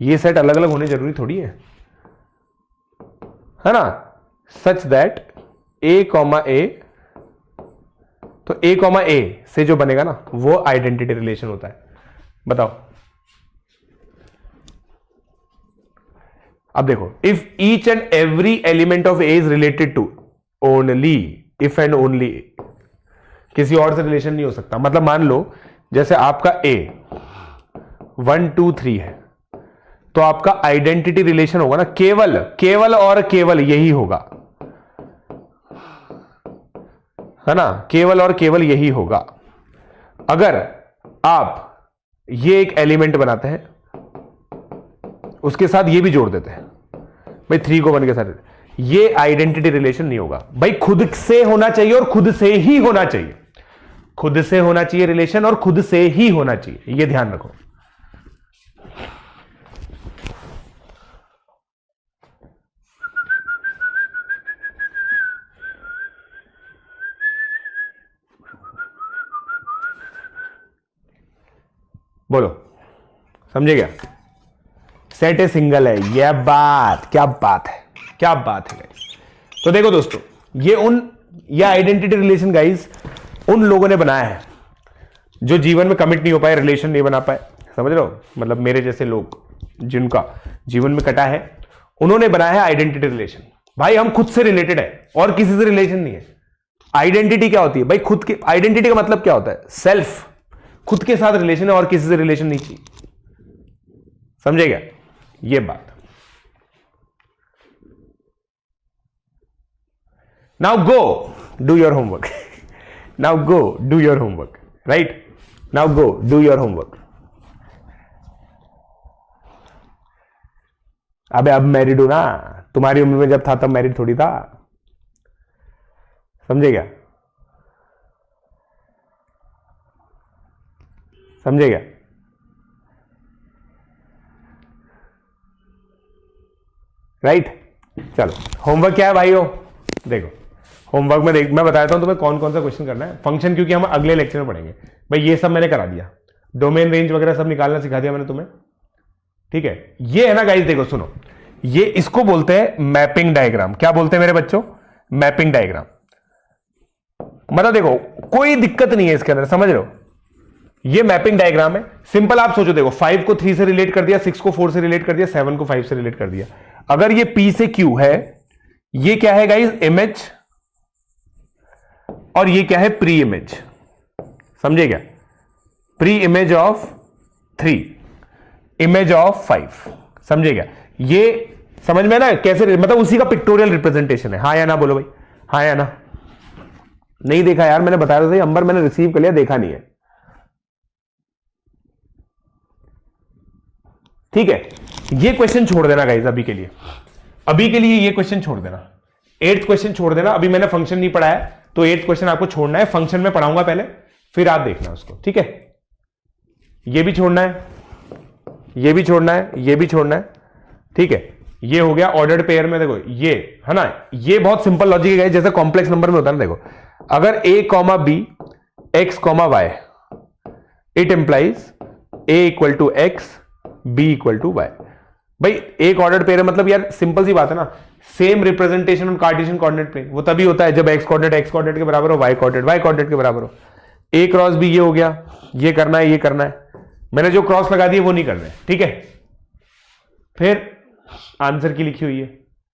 ये सेट अलग अलग होने जरूरी थोड़ी है ना? सच दैट ए कॉमा ए, तो ए कॉमा ए से जो बनेगा ना वो आइडेंटिटी रिलेशन होता है। बताओ, अब देखो, if each and every element of A is related to only, if and only, किसी और से रिलेशन नहीं हो सकता। मतलब मान लो जैसे आपका ए 1 2 3 है, तो आपका आइडेंटिटी रिलेशन होगा ना केवल केवल और केवल यही होगा, है ना? केवल और केवल यही होगा। अगर आप ये एक एलिमेंट बनाते हैं, उसके साथ ये भी जोड़ देते हैं भाई 3 को 1 के साथ, ये आइडेंटिटी रिलेशन नहीं होगा भाई। खुद से होना चाहिए और खुद से ही होना चाहिए, खुद से होना चाहिए रिलेशन और खुद से ही होना चाहिए, ये ध्यान रखो। बोलो, समझे क्या? सेट ए सिंगल है, यह बात, क्या बात है, क्या बात है। तो देखो दोस्तों, ये आइडेंटिटी रिलेशन गाइस उन लोगों ने बनाया है जो जीवन में कमिट नहीं हो पाए, रिलेशन नहीं बना पाए, समझ रहे हो? मतलब मेरे जैसे लोग जिनका जीवन में कटा है, उन्होंने बनाया है आइडेंटिटी रिलेशन। भाई हम खुद से रिलेटेड है और किसी से रिलेशन नहीं है। आइडेंटिटी क्या होती है भाई? खुद के, आइडेंटिटी का मतलब क्या होता है? सेल्फ, खुद के साथ रिलेशन है और किसी से रिलेशन नहीं चाहिए, समझे क्या ये बात? Now go do your homework, now go do your homework, right? Now go do your homework. अबे अब मैरिड हूं ना, तुम्हारी उम्र में जब था तब मैरिड थोड़ी था, समझे क्या? समझे क्या? राइट? चलो होमवर्क क्या है भाइयों? देखो होमवर्क में मैं बताता हूं तुम्हें कौन कौन सा क्वेश्चन करना है। फंक्शन क्योंकि हम अगले लेक्चर में पढ़ेंगे भाई, ये सब मैंने करा दिया, डोमेन रेंज वगैरह सब निकालना सिखा दिया मैंने तुम्हें, ठीक है? ये है ना गाइस, देखो सुनो, ये इसको बोलते हैं मैपिंग डायग्राम। क्या बोलते हैं मेरे बच्चों? Mapping diagram. मतलब देखो कोई दिक्कत नहीं है इसके अंदर, समझ रहे हो? ये मैपिंग डायग्राम है, सिंपल। आप सोचो, देखो 5 को 3 से रिलेट कर दिया, 6 को 4 से रिलेट कर दिया, 7 को 5 से रिलेट कर दिया। अगर ये P से Q है, ये क्या है गाइस? इमेज, और ये क्या है, प्री इमेज, समझे क्या, pre image of 3, image of 5, समझे क्या, ये समझ में ना कैसे, मतलब उसी का पिक्टोरियल रिप्रेजेंटेशन है। हाँ या ना बोलो भाई, हाँ या ना। नहीं देखा यार, मैंने बताया था, अंबर मैंने रिसीव कर लिया, देखा नहीं है, ठीक है। ये क्वेश्चन छोड़ देना गाइस अभी के लिए, अभी के लिए ये क्वेश्चन छोड़ देना, 8th क्वेश्चन छोड़ देना। अभी मैंने फंक्शन नहीं पढ़ाया तो 8th क्वेश्चन आपको छोड़ना है, फंक्शन में पढ़ाऊंगा पहले, फिर आप देखना उसको, ठीक है। ये भी छोड़ना है, ये भी छोड़ना है, ये भी छोड़ना है, ठीक है। ये हो गया ऑर्डर्ड पेयर में, देखो ये है ना, ये बहुत सिंपल लॉजिक है, जैसे कॉम्प्लेक्स नंबर में होता है ना, देखो अगर a comma B X comma Y, it implies a equal to X, B equal to Y. भाई एक ऑर्डर्ड पेयर है, मतलब यार सिंपल सी बात है ना, same representation on Cartesian coordinate plane वो तभी होता है जब एक्स कोऑर्डिनेट के बराबर हो, वाई कोऑर्डिनेट के बराबर हो। ए क्रॉस बी ये हो गया, ये करना है, ये करना है, मैंने जो क्रॉस लगा दिए वो नहीं करना है, ठीक है। फिर आंसर की लिखी हुई है,